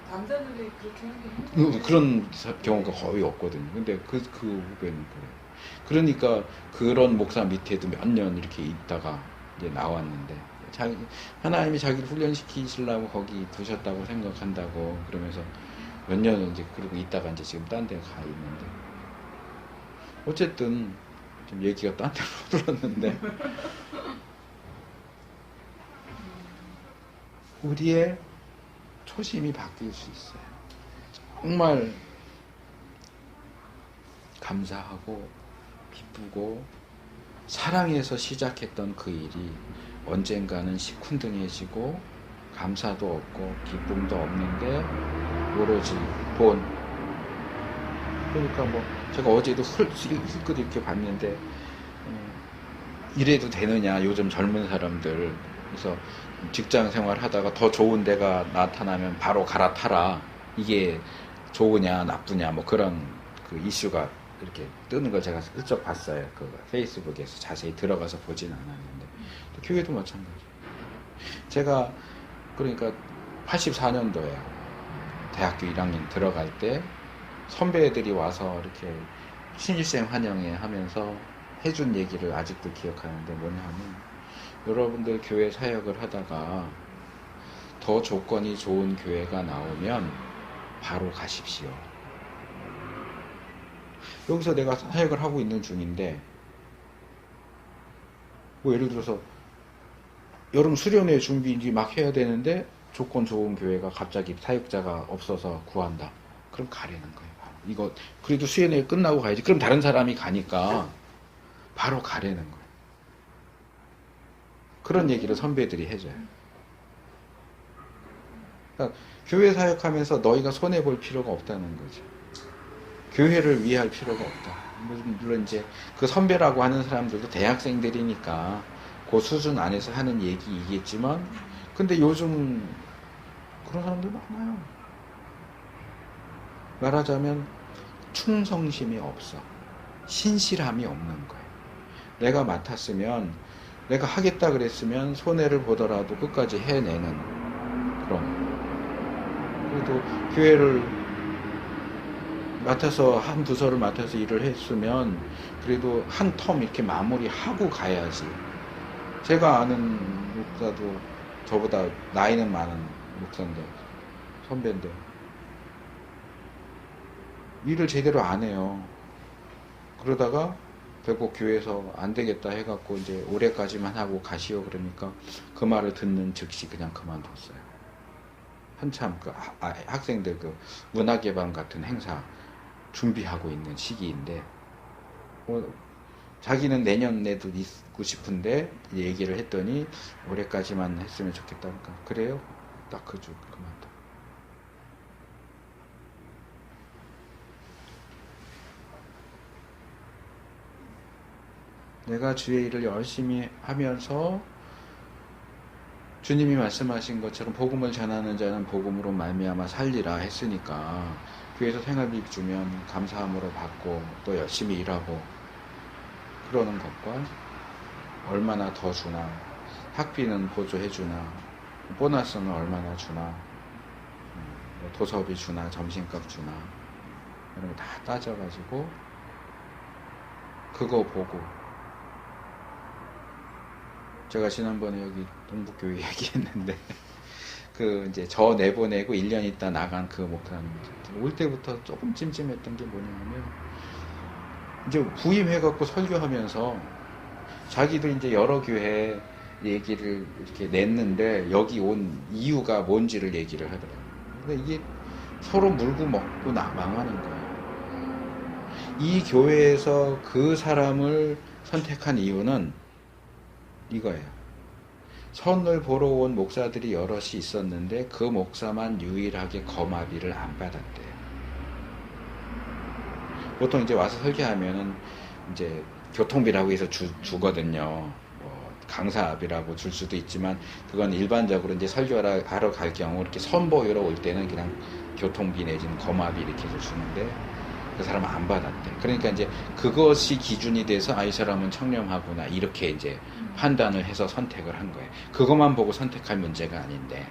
남자들이 그렇게 하는 게 그런 경우가 거의 없거든요. 근데 그 후배는 그래요. 그러니까 그런 목사 밑에도 몇 년 이렇게 있다가 이제 나왔는데, 하나님이 자기를 훈련시키시려고 거기 두셨다고 생각한다고 그러면서 몇 년을 이제 그러고 있다가 이제 지금 딴 데 가 있는데, 어쨌든 좀 얘기가 딴 데로 흘렀는데, 우리의 초심이 바뀔 수 있어요. 정말 감사하고 기쁘고 사랑해서 시작했던 그 일이 언젠가는 시큰둥해지고 감사도 없고 기쁨도 없는데 오로지 돈. 그러니까 뭐 제가 어제도 힐끗 이렇게 봤는데, 이래도 되느냐 요즘 젊은 사람들. 그래서 직장 생활 하다가 더 좋은 데가 나타나면 바로 갈아타라, 이게 좋으냐 나쁘냐 뭐 그런 그 이슈가 이렇게 뜨는 걸 제가 슬쩍 봤어요. 그 페이스북에서. 자세히 들어가서 보진 않았는데, 교회도 마찬가지. 제가 그러니까 84년도에 대학교 1학년 들어갈 때 선배들이 와서 이렇게 신입생 환영회 하면서 해준 얘기를 아직도 기억하는데, 뭐냐면 여러분들 교회 사역을 하다가 더 조건이 좋은 교회가 나오면 바로 가십시오. 여기서 내가 사역을 하고 있는 중인데, 뭐 예를 들어서 여름 수련회 준비 이제 막 해야 되는데 조건 좋은 교회가 갑자기 사역자가 없어서 구한다. 그럼 가려는 거예요. 바로. 이거 그래도 수련회 끝나고 가야지. 그럼 다른 사람이 가니까 바로 가려는 거예요. 그런 얘기를 선배들이 해줘요. 그러니까 교회 사역하면서 너희가 손해볼 필요가 없다는 거죠. 교회를 위할 필요가 없다. 물론 이제 그 선배라고 하는 사람들도 대학생들이니까 그 수준 안에서 하는 얘기이겠지만, 근데 요즘 그런 사람들 많아요. 말하자면 충성심이 없어. 신실함이 없는 거예요. 내가 맡았으면, 내가 하겠다 그랬으면 손해를 보더라도 끝까지 해내는 그런. 그래도 교회를 맡아서 한 부서를 맡아서 일을 했으면 그래도 한 텀 이렇게 마무리하고 가야지. 제가 아는 목사도 저보다 나이는 많은 목사인데, 선배인데 일을 제대로 안 해요. 그러다가 결국 교회에서 안 되겠다 해갖고 이제 올해까지만 하고 가시오 그러니까 그 말을 듣는 즉시 그냥 그만뒀어요. 한참 그 학생들 그 문화개방 같은 행사 준비하고 있는 시기인데, 자기는 내년에도 있고 싶은데 얘기를 했더니 올해까지만 했으면 좋겠다니까. 그래요? 딱 그 줄 그만둬. 내가 주의 일을 열심히 하면서 주님이 말씀하신 것처럼 복음을 전하는 자는 복음으로 말미암아 살리라 했으니까, 교회에서 생활비 주면 감사함으로 받고 또 열심히 일하고 그러는 것과 얼마나 더 주나, 학비는 보조해 주나, 보너스는 얼마나 주나, 도서비 주나, 점심값 주나, 이런 거 다 따져가지고 그거 보고. 제가 지난번에 여기 동북교회 얘기했는데 그 이제 저 내보내고 1년 있다 나간 그 목사님 올 때부터 조금 찜찜했던 게 뭐냐면, 이제 부임해갖고 설교하면서 자기도 이제 여러 교회 얘기를 이렇게 냈는데 여기 온 이유가 뭔지를 얘기를 하더라고요. 근데 이게 서로 물고 먹고 망하는 거예요. 이 교회에서 그 사람을 선택한 이유는 이거예요. 선을 보러 온 목사들이 여럿이 있었는데 그 목사만 유일하게 거마비를 안 받았대요. 보통 이제 와서 설교하면은 이제 교통비라고 해서 주거든요. 뭐 강사비라고 줄 수도 있지만 그건 일반적으로 이제 설교하러 갈 경우 이렇게 선보이러 올 때는 그냥 교통비 내지는 거마비 이렇게 해서 주는데 그 사람은 안 받았대. 그러니까 이제 그것이 기준이 돼서 이 사람은 청렴하구나 이렇게 이제 판단을 해서 선택을 한 거예요. 그것만 보고 선택할 문제가 아닌데.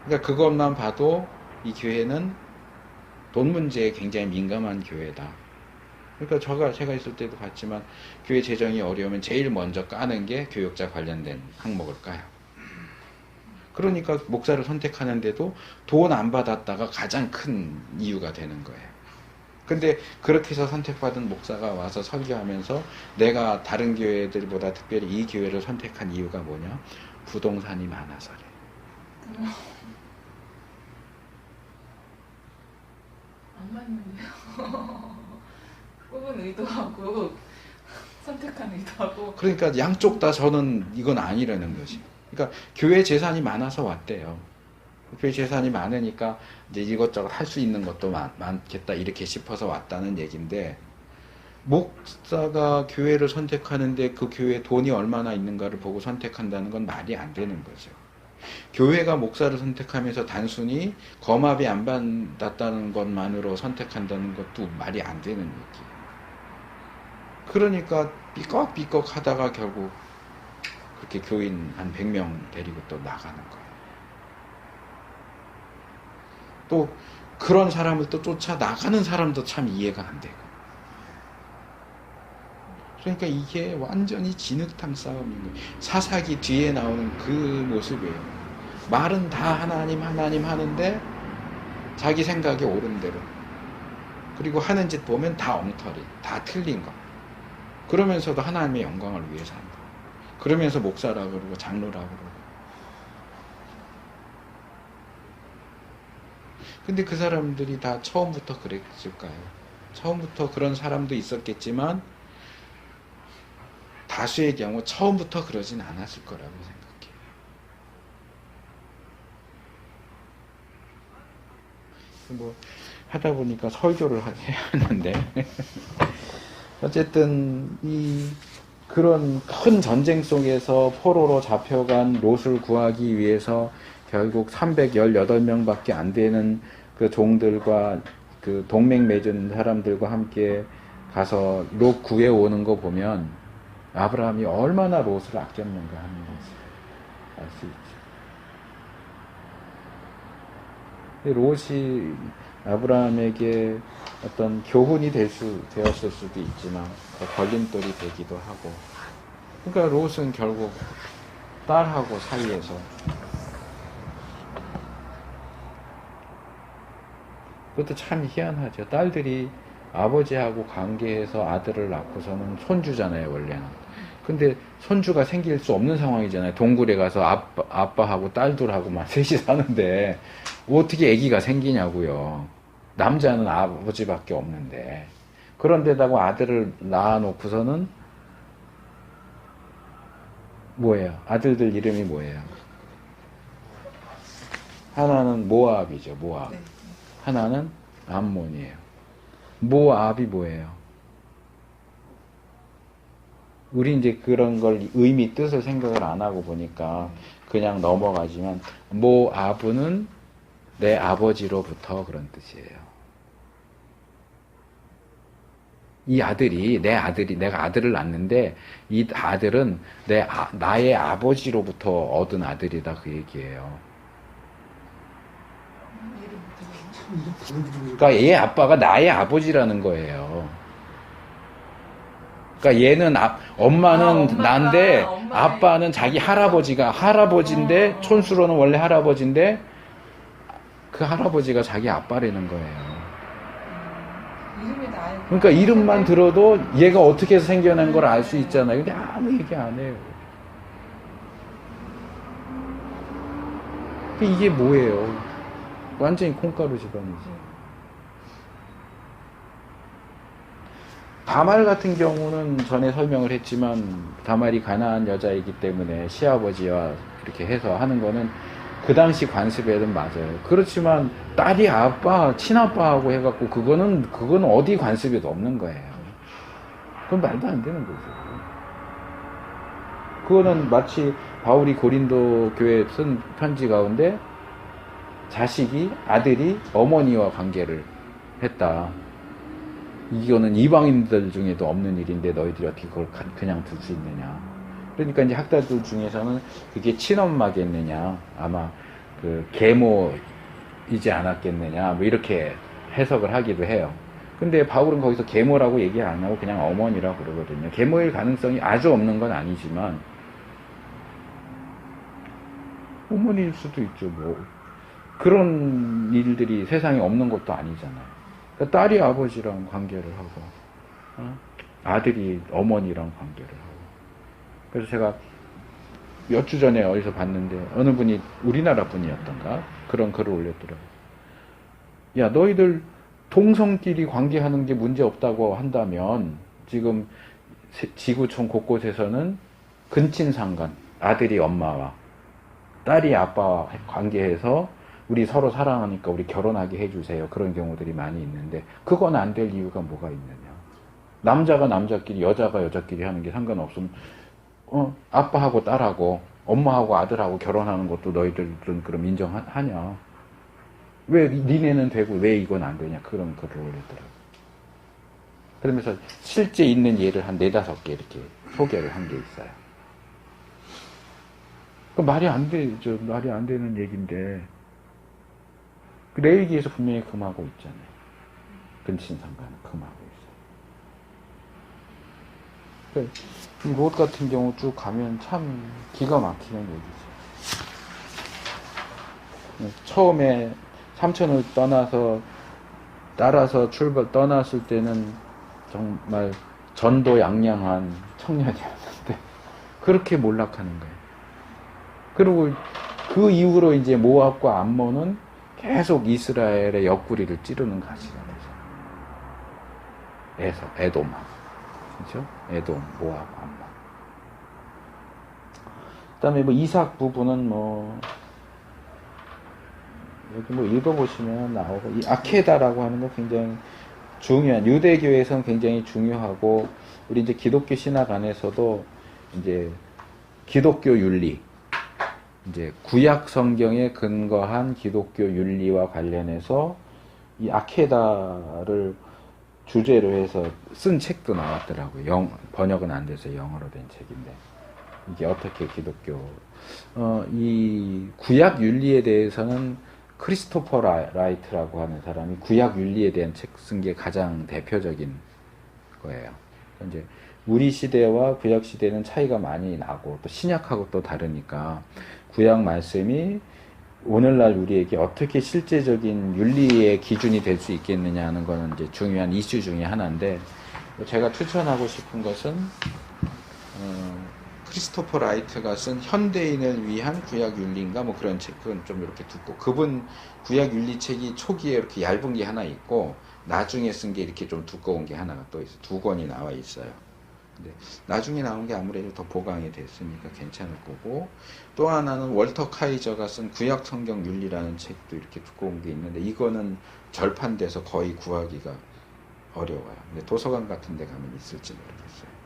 그러니까 그것만 봐도 이 교회는 돈 문제에 굉장히 민감한 교회다. 그러니까 제가 있을 때도 봤지만 교회 재정이 어려우면 제일 먼저 까는 게 교역자 관련된 항목을 까요. 그러니까 목사를 선택하는데도 돈 안 받았다가 가장 큰 이유가 되는 거예요. 근데 그렇게 해서 선택받은 목사가 와서 설교하면서 내가 다른 교회들보다 특별히 이 교회를 선택한 이유가 뭐냐? 부동산이 많아서래. 안 맞는데요. 뽑은 의도하고 선택한 의도하고. 그러니까 양쪽 다 저는 이건 아니라는 거지. 그러니까 교회 재산이 많아서 왔대요. 교회 재산이 많으니까 이제 이것저것 할 수 있는 것도 많겠다 이렇게 싶어서 왔다는 얘기인데, 목사가 교회를 선택하는데 그 교회에 돈이 얼마나 있는가를 보고 선택한다는 건 말이 안 되는 거죠. 교회가 목사를 선택하면서 단순히 거마비 안 받았다는 것만으로 선택한다는 것도 말이 안 되는 얘기예요. 그러니까 삐걱삐걱 하다가 결국 그렇게 교인 한 100명 데리고 또 나가는 거예요. 또 그런 사람을 또 쫓아 나가는 사람도 참 이해가 안 되고. 그러니까 이게 완전히 진흙탕 싸움인 거예요. 사사기 뒤에 나오는 그 모습이에요. 말은 다 하나님 하는데 자기 생각에 옳은 대로, 그리고 하는 짓 보면 다 엉터리, 다 틀린 거. 그러면서도 하나님의 영광을 위해서 한다. 그러면서 목사라고 그러고 장로라고 그러고. 근데 그 사람들이 다 처음부터 그랬을까요? 처음부터 그런 사람도 있었겠지만 다수의 경우 처음부터 그러진 않았을 거라고 생각해요. 뭐 하다 보니까 설교를 해야 하는데 어쨌든 그런 큰 전쟁 속에서 포로로 잡혀간 롯을 구하기 위해서 결국 318명밖에 안 되는 그 종들과 그 동맹 맺은 사람들과 함께 가서 롯 구해오는 거 보면 아브라함이 얼마나 롯을 아꼈는가 하는 것을 알 수 있죠. 롯이 아브라함에게 어떤 교훈이 되었을 수도 있지만 걸림돌이 되기도 하고. 그러니까 롯은 결국 딸하고 사이에서 그것도 참 희한하죠. 딸들이 아버지하고 관계해서 아들을 낳고서는 손주잖아요, 원래는. 근데 손주가 생길 수 없는 상황이잖아요. 동굴에 가서 아빠하고 딸들하고만 셋이 사는데 어떻게 아기가 생기냐고요. 남자는 아버지밖에 없는데. 그런데다가 아들을 낳아놓고서는 뭐예요? 아들들 이름이 뭐예요? 하나는 모압이죠, 모압. 네. 하나는 암몬이에요. 모압이 뭐예요? 우리 이제 그런 걸 의미, 뜻을 생각을 안 하고 보니까 그냥 넘어가지만, 모압은 내 아버지로부터 그런 뜻이에요. 이 아들이, 내가 아들을 낳는데, 이 아들은 나의 아버지로부터 얻은 아들이다, 그 얘기예요. 그러니까 얘 아빠가 나의 아버지라는 거예요. 그러니까 얘는 엄마는 난데 아빠는 자기 할아버지인데 촌수로는 원래 할아버지인데 그 할아버지가 자기 아빠라는 거예요. 이름이 나의 그러니까 이름만 들어도 얘가 어떻게 해서 생겨난 걸 알 수 있잖아요. 근데 아무 얘기 안 해요. 이게 뭐예요? 완전히 콩가루 집안이지. 다말 같은 경우는 전에 설명을 했지만 다말이 가난한 여자이기 때문에 시아버지와 이렇게 해서 하는 거는 그 당시 관습에는 맞아요. 그렇지만 딸이 아빠, 친아빠하고 해갖고 그거는 어디 관습에도 없는 거예요. 그건 말도 안 되는 거죠. 그거는 마치 바울이 고린도 교회에 쓴 편지 가운데 아들이 어머니와 관계를 했다. 이거는 이방인들 중에도 없는 일인데 너희들이 어떻게 그걸 그냥 둘 수 있느냐. 그러니까 이제 학자들 중에서는 그게 친엄마겠느냐, 아마 그 계모이지 않았겠느냐, 뭐 이렇게 해석을 하기도 해요. 근데 바울은 거기서 계모라고 얘기 안 하고 그냥 어머니라고 그러거든요. 계모일 가능성이 아주 없는 건 아니지만 어머니일 수도 있죠. 뭐 그런 일들이 세상에 없는 것도 아니잖아요. 그러니까 딸이 아버지랑 관계를 하고 아들이 어머니랑 관계를 하고. 그래서 제가 몇 주 전에 어디서 봤는데 어느 분이 우리나라 분이었던가 그런 글을 올렸더라고요. 야, 너희들 동성끼리 관계하는 게 문제 없다고 한다면 지금 지구촌 곳곳에서는 근친상간, 아들이 엄마와 딸이 아빠와 관계해서 우리 서로 사랑하니까 우리 결혼하게 해주세요. 그런 경우들이 많이 있는데 그건 안 될 이유가 뭐가 있느냐. 남자가 남자끼리 여자가 여자끼리 하는 게 상관없으면 아빠하고 딸하고 엄마하고 아들하고 결혼하는 것도 너희들은 그럼 인정하냐. 왜 니네는 되고 왜 이건 안 되냐. 그런 글을 올렸더라고요. 그러면서 실제 있는 예를 한 4-5개 이렇게 소개를 한 게 있어요. 그 말이 안 되죠. 말이 안 되는 얘기인데 레위기에서 분명히 금하고 있잖아요. 근친상간은 금하고 있어요. 롯 같은 경우 쭉 가면 참 기가 막히는 얘기죠. 처음에 삼촌을 따라서 떠났을 때는 정말 전도양양한 청년이었는데 그렇게 몰락하는 거예요. 그리고 그 이후로 이제 모압과 암몬은 계속 이스라엘의 옆구리를 찌르는 가시가 되죠. 에돔, 그렇죠? 에돔, 모압, 암몬. 그다음에 뭐 이삭 부부는 여기 읽어보시면 나오고 이 아케다라고 하는 거 굉장히 중요한 유대교에서는 굉장히 중요하고 우리 이제 기독교 신학 안에서도 이제 기독교 윤리. 이제 구약 성경에 근거한 기독교 윤리와 관련해서 이 아케다를 주제로 해서 쓴 책도 나왔더라고요. 번역은 안 돼서 영어로 된 책인데 이게 어떻게 기독교 이 구약 윤리에 대해서는 크리스토퍼 라이트라고 하는 사람이 구약 윤리에 대한 책 쓴 게 가장 대표적인 거예요. 이제 우리 시대와 구약 시대는 차이가 많이 나고 또 신약하고 또 다르니까 구약 말씀이 오늘날 우리에게 어떻게 실제적인 윤리의 기준이 될 수 있겠느냐 하는 거는 이제 중요한 이슈 중에 하나인데 제가 추천하고 싶은 것은 크리스토퍼 라이트가 쓴 현대인을 위한 구약 윤리인가 뭐 그런 책은 좀 이렇게 두고 그분 구약 윤리 책이 초기에 이렇게 얇은 게 하나 있고 나중에 쓴 게 이렇게 좀 두꺼운 게 하나가 또 있어요. 2권이 나와 있어요. 근데 나중에 나온 게 아무래도 더 보강이 됐으니까 괜찮을 거고 또 하나는 월터 카이저가 쓴 구약 성경 윤리라는 책도 이렇게 두꺼운 게 있는데 이거는 절판돼서 거의 구하기가 어려워요. 근데 도서관 같은 데 가면 있을지 모르겠어요.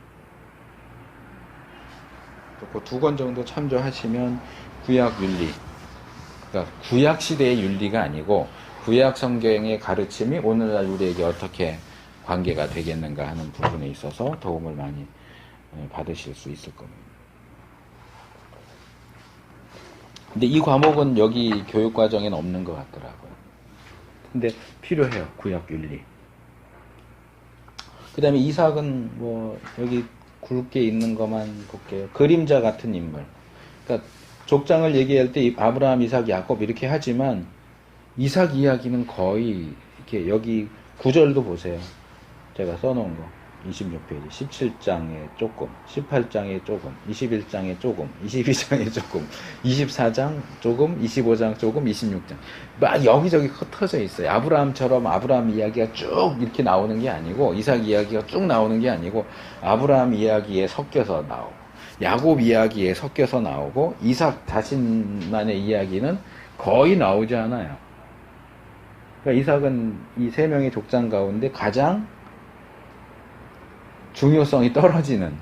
그 2권 정도 참조하시면 구약 윤리, 그러니까 구약 시대의 윤리가 아니고 구약 성경의 가르침이 오늘날 우리에게 어떻게 관계가 되겠는가 하는 부분에 있어서 도움을 많이 받으실 수 있을 겁니다. 근데 이 과목은 여기 교육과정에는 없는 것 같더라고요. 근데 필요해요. 구약 윤리. 그 다음에 이삭은 뭐 여기 굵게 있는 것만 볼게요. 그림자 같은 인물. 그러니까 족장을 얘기할 때 아브라함, 이삭, 야곱 이렇게 하지만 이삭 이야기는 거의 이렇게 여기 구절도 보세요. 제가 써놓은 거 26페이지 17장에 조금 18장에 조금 21장에 조금 22장에 조금 24장 조금 25장 조금 26장 막 여기저기 흩어져 있어요. 아브라함처럼 아브라함 이야기가 쭉 이렇게 나오는 게 아니고 이삭 이야기가 쭉 나오는 게 아니고 아브라함 이야기에 섞여서 나오고 야곱 이야기에 섞여서 나오고 이삭 자신만의 이야기는 거의 나오지 않아요. 그러니까 이삭은 이 세 명의 족장 가운데 가장 중요성이 떨어지는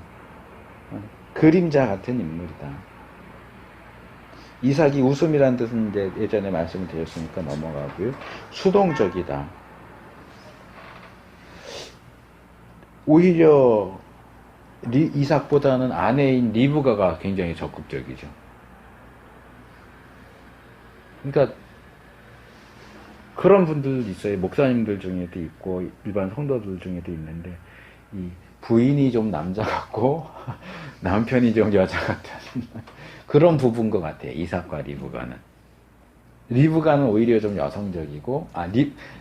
그림자 같은 인물이다. 이삭이 웃음이라는 뜻은 이제 예전에 말씀을 드렸으니까 넘어가고요. 수동적이다. 오히려 이삭보다는 아내인 리브가가 굉장히 적극적이죠. 그러니까 그런 분들 있어요. 목사님들 중에도 있고 일반 성도들 중에도 있는데 이 부인이 좀 남자 같고 남편이 좀 여자 같은 그런 부부인 것 같아요. 이삭과 리브가는. 리브가는 오히려 좀 여성적이고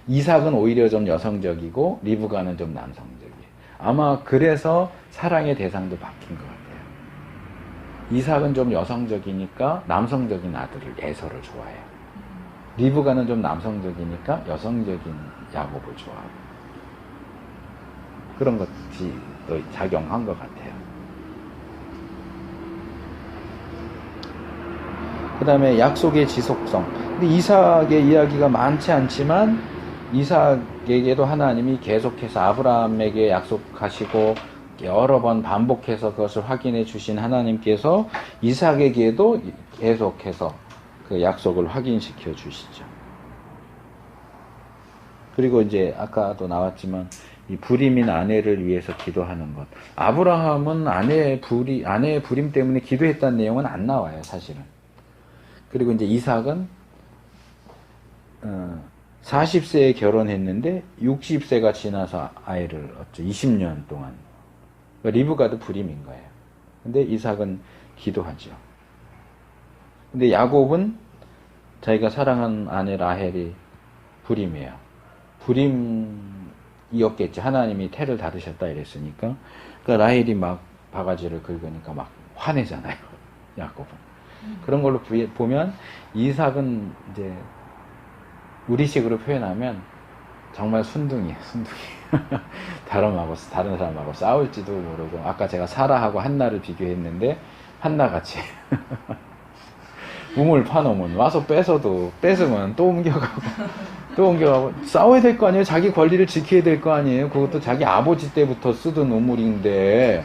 이삭은 오히려 좀 여성적이고 리브가는 좀 남성적이에요. 아마 그래서 사랑의 대상도 바뀐 것 같아요. 이삭은 좀 여성적이니까 남성적인 아들을 에서를 좋아해요. 리브가는 좀 남성적이니까 여성적인 야곱을 좋아하고 그런 것이 또 작용한 것 같아요. 그 다음에 약속의 지속성. 근데 이삭의 이야기가 많지 않지만 이삭에게도 하나님이 계속해서 아브라함에게 약속하시고 여러 번 반복해서 그것을 확인해 주신 하나님께서 이삭에게도 계속해서 그 약속을 확인시켜 주시죠. 그리고 이제 아까도 나왔지만 이 불임인 아내를 위해서 기도하는 것. 아브라함은 아내의 불임 때문에 기도했다는 내용은 안 나와요, 사실은. 그리고 이제 이삭은 40세에 결혼했는데 60세가 지나서 아이를 얻죠. 20년 동안. 그러니까 리브가도 불임인 거예요. 근데 이삭은 기도하죠. 근데 야곱은 자기가 사랑하는 아내 라헬이 불임이에요. 불임이었겠지. 하나님이 태를 다루셨다 이랬으니까. 그러니까 라헬이 막 바가지를 긁으니까 막 화내잖아요. 야곱은. 그런 걸로 보면 이삭은 이제 우리식으로 표현하면 정말 순둥이에요. 순둥이. 다른 사람하고 싸울지도 모르고 아까 제가 사라하고 한나를 비교했는데 한나같이 우물 파놓으면 와서 뺏으면 또 옮겨가고 싸워야 될 거 아니에요. 자기 권리를 지켜야 될 거 아니에요. 그것도 자기 아버지 때부터 쓰던 우물인데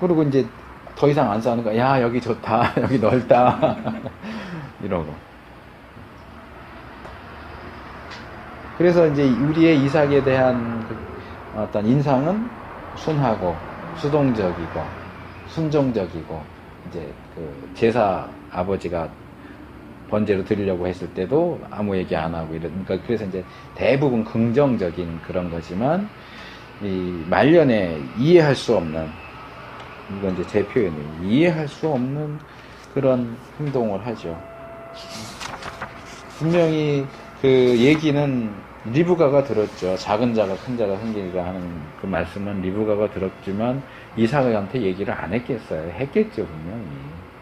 그리고 이제 더 이상 안 싸우는 거야. 야 여기 좋다. 여기 넓다. 이러고. 그래서 이제 우리의 이삭에 대한 어떤 인상은 순하고 수동적이고 순종적이고 이제 그 제사 아버지가 번제로 드리려고 했을 때도 아무 얘기 안 하고 그러니까 그래서 이제 대부분 긍정적인 그런 거지만 이 말년에 이해할 수 없는 이건 이제 제 표현이에요. 이해할 수 없는 그런 행동을 하죠. 분명히 그 얘기는 리브가가 들었죠. 작은 자가 큰 자가 생기리라 하는 그 말씀은 리브가가 들었지만 이삭한테 얘기를 안 했겠어요. 했겠죠, 분명히.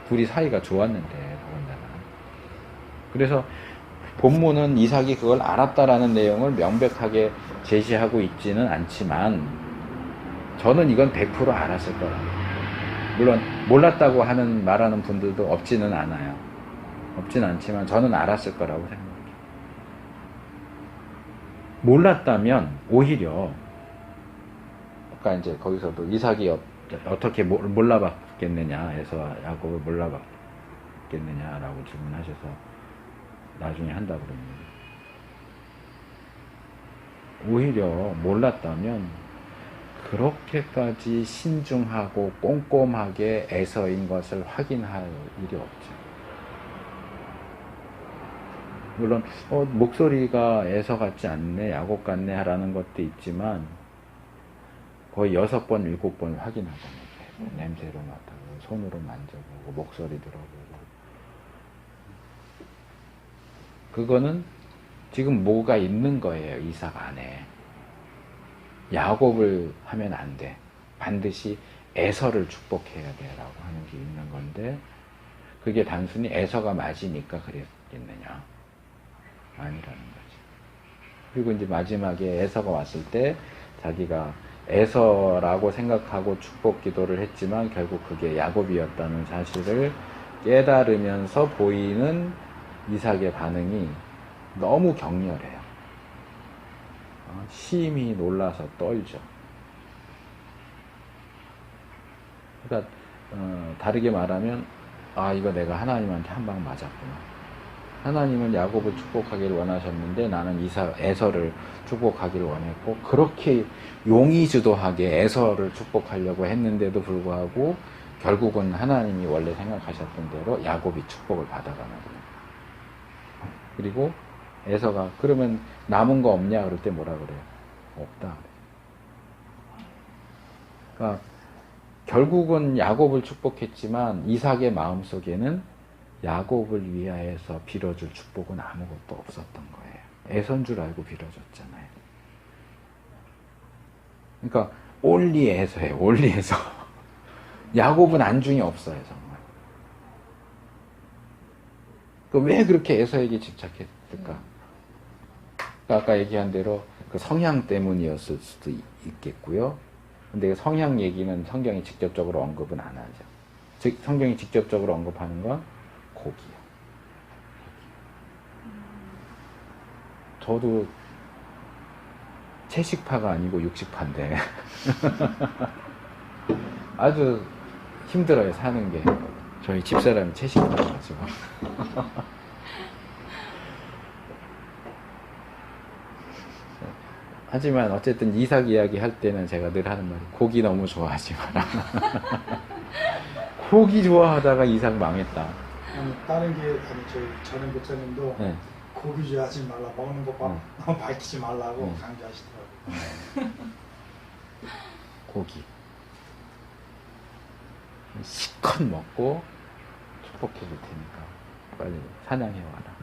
둘이 사이가 좋았는데, 더군다나. 그래서 본문은 이삭이 그걸 알았다라는 내용을 명백하게 제시하고 있지는 않지만 저는 이건 100% 알았을 거라고. 물론 몰랐다고 말하는 분들도 없지는 않아요. 없지는 않지만 저는 알았을 거라고 생각해요. 몰랐다면 오히려 아까 이제 거기서도 이삭이 어떻게 몰라봤겠느냐 해서 야곱을 몰라봤겠느냐라고 질문하셔서 나중에 한다 그럽니다. 오히려 몰랐다면 그렇게까지 신중하고 꼼꼼하게 에서인 것을 확인할 일이 없죠. 물론 목소리가 에서 같지 않네, 야곱 같네 라는 것도 있지만 거의 6번, 7번 확인하거든요. 냄새로 맡아보고 손으로 만져보고 목소리 들어보고 그거는 지금 뭐가 있는 거예요, 이삭 안에. 야곱을 하면 안 돼. 반드시 에서를 축복해야 돼라고 하는 게 있는 건데, 그게 단순히 에서가 맞으니까 그랬겠느냐? 아니라는 거지. 그리고 이제 마지막에 에서가 왔을 때 자기가 에서라고 생각하고 축복 기도를 했지만 결국 그게 야곱이었다는 사실을 깨달으면서 보이는 이삭의 반응이 너무 격렬해요. 심히 놀라서 떨죠. 그러니까 다르게 말하면 이거 내가 하나님한테 한 방 맞았구나. 하나님은 야곱을 축복하기를 원하셨는데 나는 에서를 축복하기를 원했고, 그렇게 용의주도하게 에서를 축복하려고 했는데도 불구하고 결국은 하나님이 원래 생각하셨던 대로 야곱이 축복을 받아가는 거예요. 그리고 에서가 그러면 남은 거 없냐 그럴 때 뭐라 그래요? 없다 그래요. 그러니까 결국은 야곱을 축복했지만 이삭의 마음속에는 야곱을 위하여서 빌어줄 축복은 아무것도 없었던 거예요. 에서인 줄 알고 빌어줬잖아요. 그러니까 올리 에서예요. 올리 에서. 야곱은 안중이 없어요, 정말. 왜 그렇게 에서에게 집착했을까? 아까 얘기한 대로 그 성향 때문이었을 수도 있겠고요. 근데 성향 얘기는 성경이 직접적으로 언급은 안 하죠. 즉 성경이 직접적으로 언급하는 건 고기요. 저도 채식파가 아니고 육식파인데 아주 힘들어요, 사는 게. 저희 집사람이 채식파라가지고. 하지만 어쨌든 이삭 이야기 할 때는 제가 늘 하는 말이 고기 너무 좋아하지 마라. 고기 좋아하다가 이삭 망했다. 아니, 다른 게 아니 저희 전에 목사님도 네. 고기 좋아하지 말라, 먹는 거 너무 밝히지 말라고 강조하시더라고요. 고기 실컷 먹고 축복해 줄 테니까 빨리 사냥해 와라.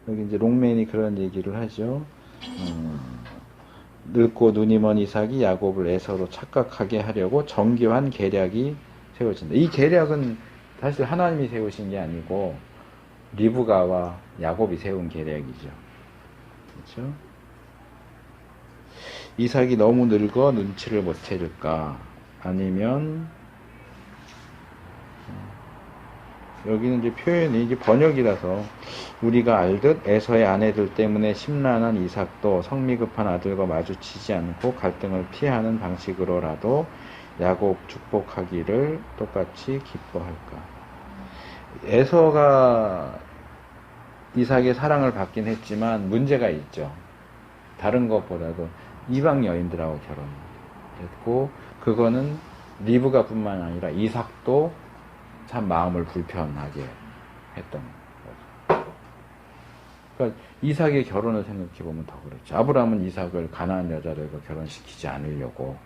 여기 이제 롱맨이 그런 얘기를 하죠. 늙고 눈이 먼 이삭이 야곱을 에서로 착각하게 하려고 정교한 계략이 세워진다. 이 계략은 사실 하나님이 세우신 게 아니고 리브가와 야곱이 세운 계략이죠. 그렇죠? 이삭이 너무 늙어 눈치를 못 채릴까? 아니면 여기는 이제 표현이 이게 번역이라서 우리가 알듯 에서의 아내들 때문에 심란한 이삭도 성미급한 아들과 마주치지 않고 갈등을 피하는 방식으로라도 야곱 축복하기를 똑같이 기뻐할까. 에서가 이삭의 사랑을 받긴 했지만 문제가 있죠. 다른 것보다도 이방 여인들하고 결혼했고, 그거는 리브가 뿐만 아니라 이삭도 참 마음을 불편하게 했던 거죠. 그러니까 이삭의 결혼을 생각해보면 더 그렇죠. 아브라함은 이삭을 가나안 여자들과 결혼시키지 않으려고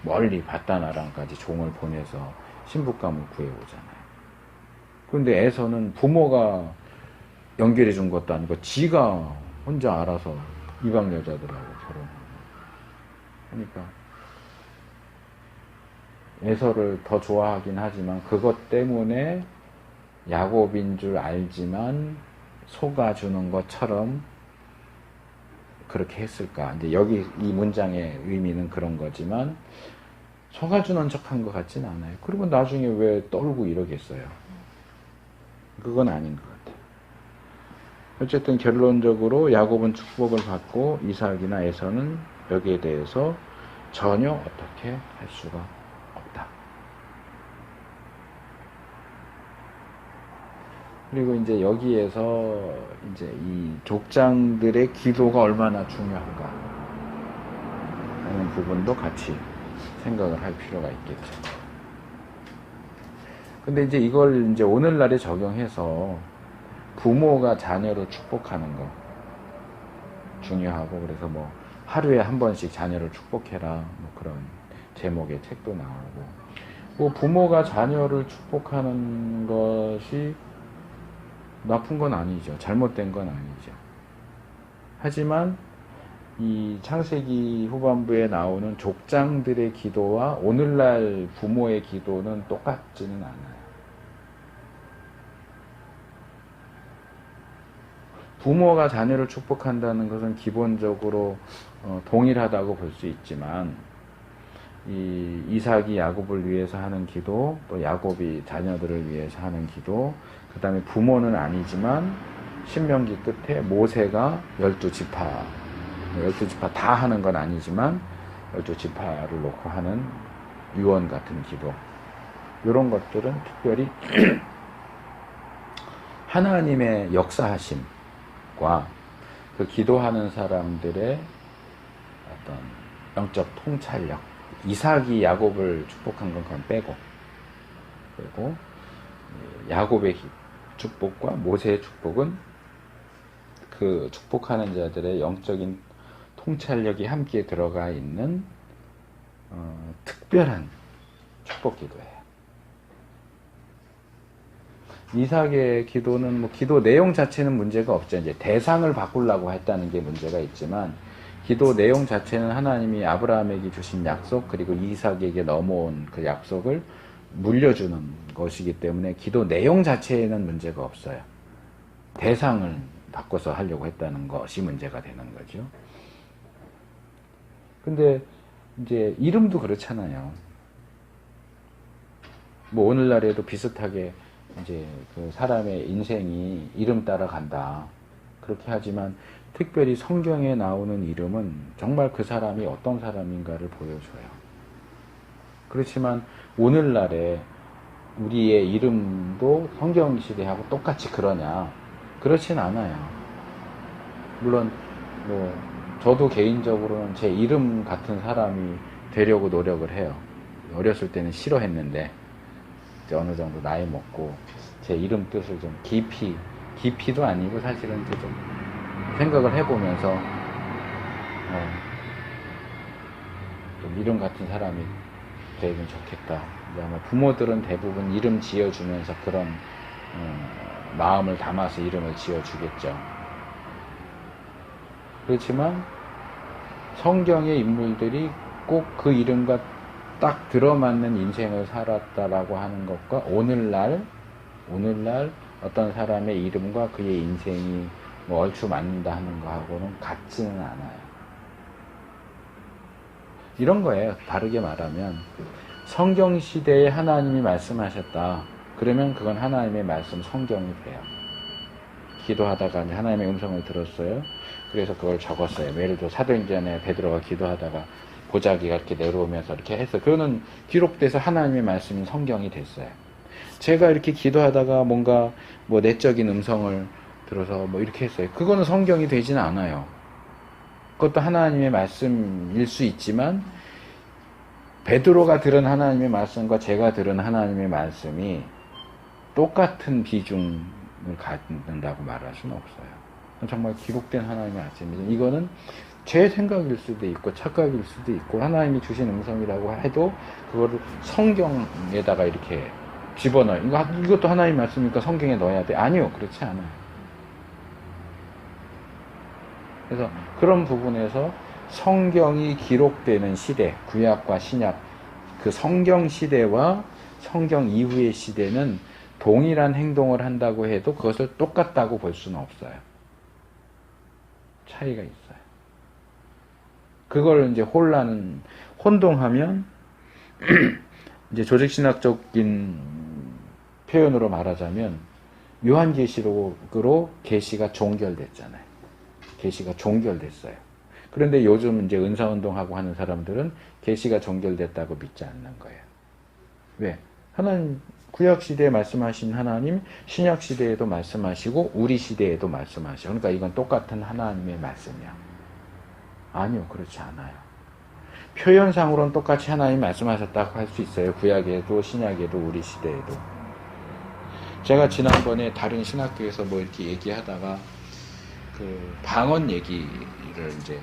멀리 바다나랑까지 종을 보내서 신부감을 구해오잖아요. 그런데 에서는 부모가 연결해 준 것도 아니고 지가 혼자 알아서 이방 여자들하고 결혼하고. 그러니까 에서를 더 좋아하긴 하지만 그것 때문에 야곱인 줄 알지만 속아주는 것처럼 그렇게 했을까. 근데 여기 이 문장의 의미는 그런 거지만 속아주는 척한 것 같진 않아요. 그리고 나중에 왜 떨고 이러겠어요. 그건 아닌 것 같아요. 어쨌든 결론적으로 야곱은 축복을 받고 이삭이나 에서는 여기에 대해서 전혀 어떻게 할 수가 없다. 그리고 이제 여기에서 이제 이 족장들의 기도가 얼마나 중요한가 하는 부분도 같이 생각을 할 필요가 있겠죠. 근데 이제 이걸 이제 오늘날에 적용해서 부모가 자녀를 축복하는 거 중요하고, 그래서 뭐 하루에 한 번씩 자녀를 축복해라 뭐 그런 제목의 책도 나오고, 뭐 부모가 자녀를 축복하는 것이 나쁜 건 아니죠. 잘못된 건 아니죠. 하지만 이 창세기 후반부에 나오는 족장들의 기도와 오늘날 부모의 기도는 똑같지는 않아요. 부모가 자녀를 축복한다는 것은 기본적으로 동일하다고 볼 수 있지만, 이 이삭이 야곱을 위해서 하는 기도, 또 야곱이 자녀들을 위해서 하는 기도, 그 다음에 부모는 아니지만 신명기 끝에 모세가 12지파 다 하는 건 아니지만 12지파를 놓고 하는 유언 같은 기도, 이런 것들은 특별히 하나님의 역사하심과 그 기도하는 사람들의 어떤 영적 통찰력, 이삭이 야곱을 축복한 건 그건 빼고, 그리고 야곱의 축복과 모세의 축복은 그 축복하는 자들의 영적인 통찰력이 함께 들어가 있는 특별한 축복 기도예요. 이삭의 기도는 뭐 기도 내용 자체는 문제가 없죠. 이제 대상을 바꾸려고 했다는 게 문제가 있지만, 기도 내용 자체는 하나님이 아브라함에게 주신 약속, 그리고 이삭에게 넘어온 그 약속을 물려주는 것이기 때문에 기도 내용 자체에는 문제가 없어요. 대상을 바꿔서 하려고 했다는 것이 문제가 되는 거죠. 근데 이제 이름도 그렇잖아요. 뭐 오늘날에도 비슷하게 이제 그 사람의 인생이 이름 따라 간다, 그렇게 하지만 특별히 성경에 나오는 이름은 정말 그 사람이 어떤 사람인가를 보여줘요. 그렇지만 오늘날에 우리의 이름도 성경 시대하고 똑같이 그러냐? 그렇진 않아요. 물론 뭐 저도 개인적으로는 제 이름 같은 사람이 되려고 노력을 해요. 어렸을 때는 싫어했는데 이제 어느 정도 나이 먹고 제 이름 뜻을 좀 깊이도 아니고 사실은 이제 좀 생각을 해보면서 좀 이름 같은 사람이 되면 좋겠다. 이제 아마 부모들은 대부분 이름 지어주면서 그런 마음을 담아서 이름을 지어주겠죠. 그렇지만 성경의 인물들이 꼭 그 이름과 딱 들어맞는 인생을 살았다라고 하는 것과 오늘날 어떤 사람의 이름과 그의 인생이 뭐 얼추 맞는다 하는 거하고는 같지는 않아요. 이런 거예요. 다르게 말하면 성경 시대에 하나님이 말씀하셨다. 그러면 그건 하나님의 말씀 성경이 돼요. 기도하다가 하나님의 음성을 들었어요. 그래서 그걸 적었어요. 예를 들어 사도행전에 베드로가 기도하다가 보자기가 이렇게 내려오면서 이렇게 해서 그거는 기록돼서 하나님의 말씀인 성경이 됐어요. 제가 이렇게 기도하다가 뭔가 뭐 내적인 음성을 들어서 뭐 이렇게 했어요. 그거는 성경이 되지는 않아요. 그것도 하나님의 말씀일 수 있지만 베드로가 들은 하나님의 말씀과 제가 들은 하나님의 말씀이 똑같은 비중을 갖는다고 말할 수는 없어요. 정말 기록된 하나님의 말씀이죠. 이거는 제 생각일 수도 있고 착각일 수도 있고 하나님이 주신 음성이라고 해도 그거를 성경에다가 이렇게 집어넣어요. 이것도 하나님의 말씀이니까 성경에 넣어야 돼. 아니요. 그렇지 않아요. 그래서 그런 부분에서 성경이 기록되는 시대, 구약과 신약, 그 성경 시대와 성경 이후의 시대는 동일한 행동을 한다고 해도 그것을 똑같다고 볼 수는 없어요. 차이가 있어요. 그걸 이제 혼동하면 이제 조직신학적인 표현으로 말하자면 요한계시록으로 계시가 종결됐잖아요. 계시가 종결됐어요. 그런데 요즘 이제 은사운동하고 하는 사람들은 계시가 종결됐다고 믿지 않는 거예요. 왜? 하나님 구약 시대에 말씀하신 하나님 신약 시대에도 말씀하시고 우리 시대에도 말씀하시고, 그러니까 이건 똑같은 하나님의 말씀이야. 아니요, 그렇지 않아요. 표현상으로는 똑같이 하나님이 말씀하셨다고 할 수 있어요. 구약에도 신약에도 우리 시대에도. 제가 지난번에 다른 신학교에서 뭐 이렇게 얘기하다가 그 방언 얘기를 이제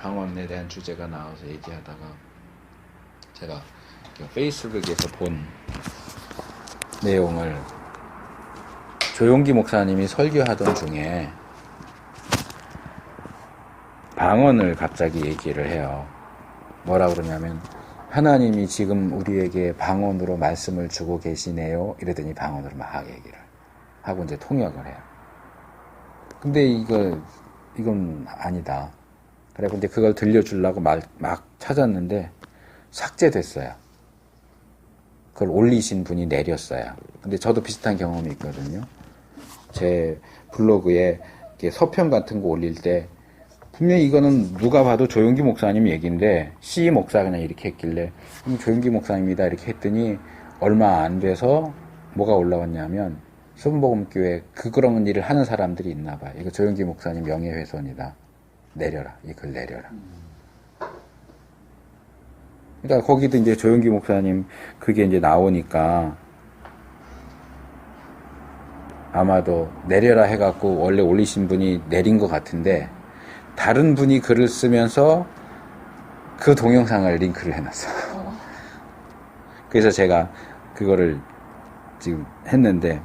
방언에 대한 주제가 나와서 얘기하다가 제가 페이스북에서 본 내용을 조용기 목사님이 설교하던 중에 방언을 갑자기 얘기를 해요. 뭐라 그러냐면 하나님이 지금 우리에게 방언으로 말씀을 주고 계시네요. 이러더니 방언으로 막 얘기를 하고 이제 통역을 해요. 근데 이건 아니다. 그래 근데 그걸 들려주려고 막 찾았는데 삭제됐어요. 그걸 올리신 분이 내렸어요. 근데 저도 비슷한 경험이 있거든요. 제 블로그에 이렇게 서평 같은 거 올릴 때 분명히 이거는 누가 봐도 조용기 목사님 얘기인데 C 목사가 그냥 이렇게 했길래 조용기 목사님이다 이렇게 했더니 얼마 안 돼서 뭐가 올라왔냐면 순복음교회 그런 일을 하는 사람들이 있나 봐요. 이거 조용기 목사님 명예훼손이다. 내려라. 이 글 내려라. 그러니까 거기도 이제 조용기 목사님 그게 이제 나오니까 아마도 내려라 해갖고 원래 올리신 분이 내린 것 같은데 다른 분이 글을 쓰면서 그 동영상을 링크를 해놨어. 그래서 제가 그거를 지금 했는데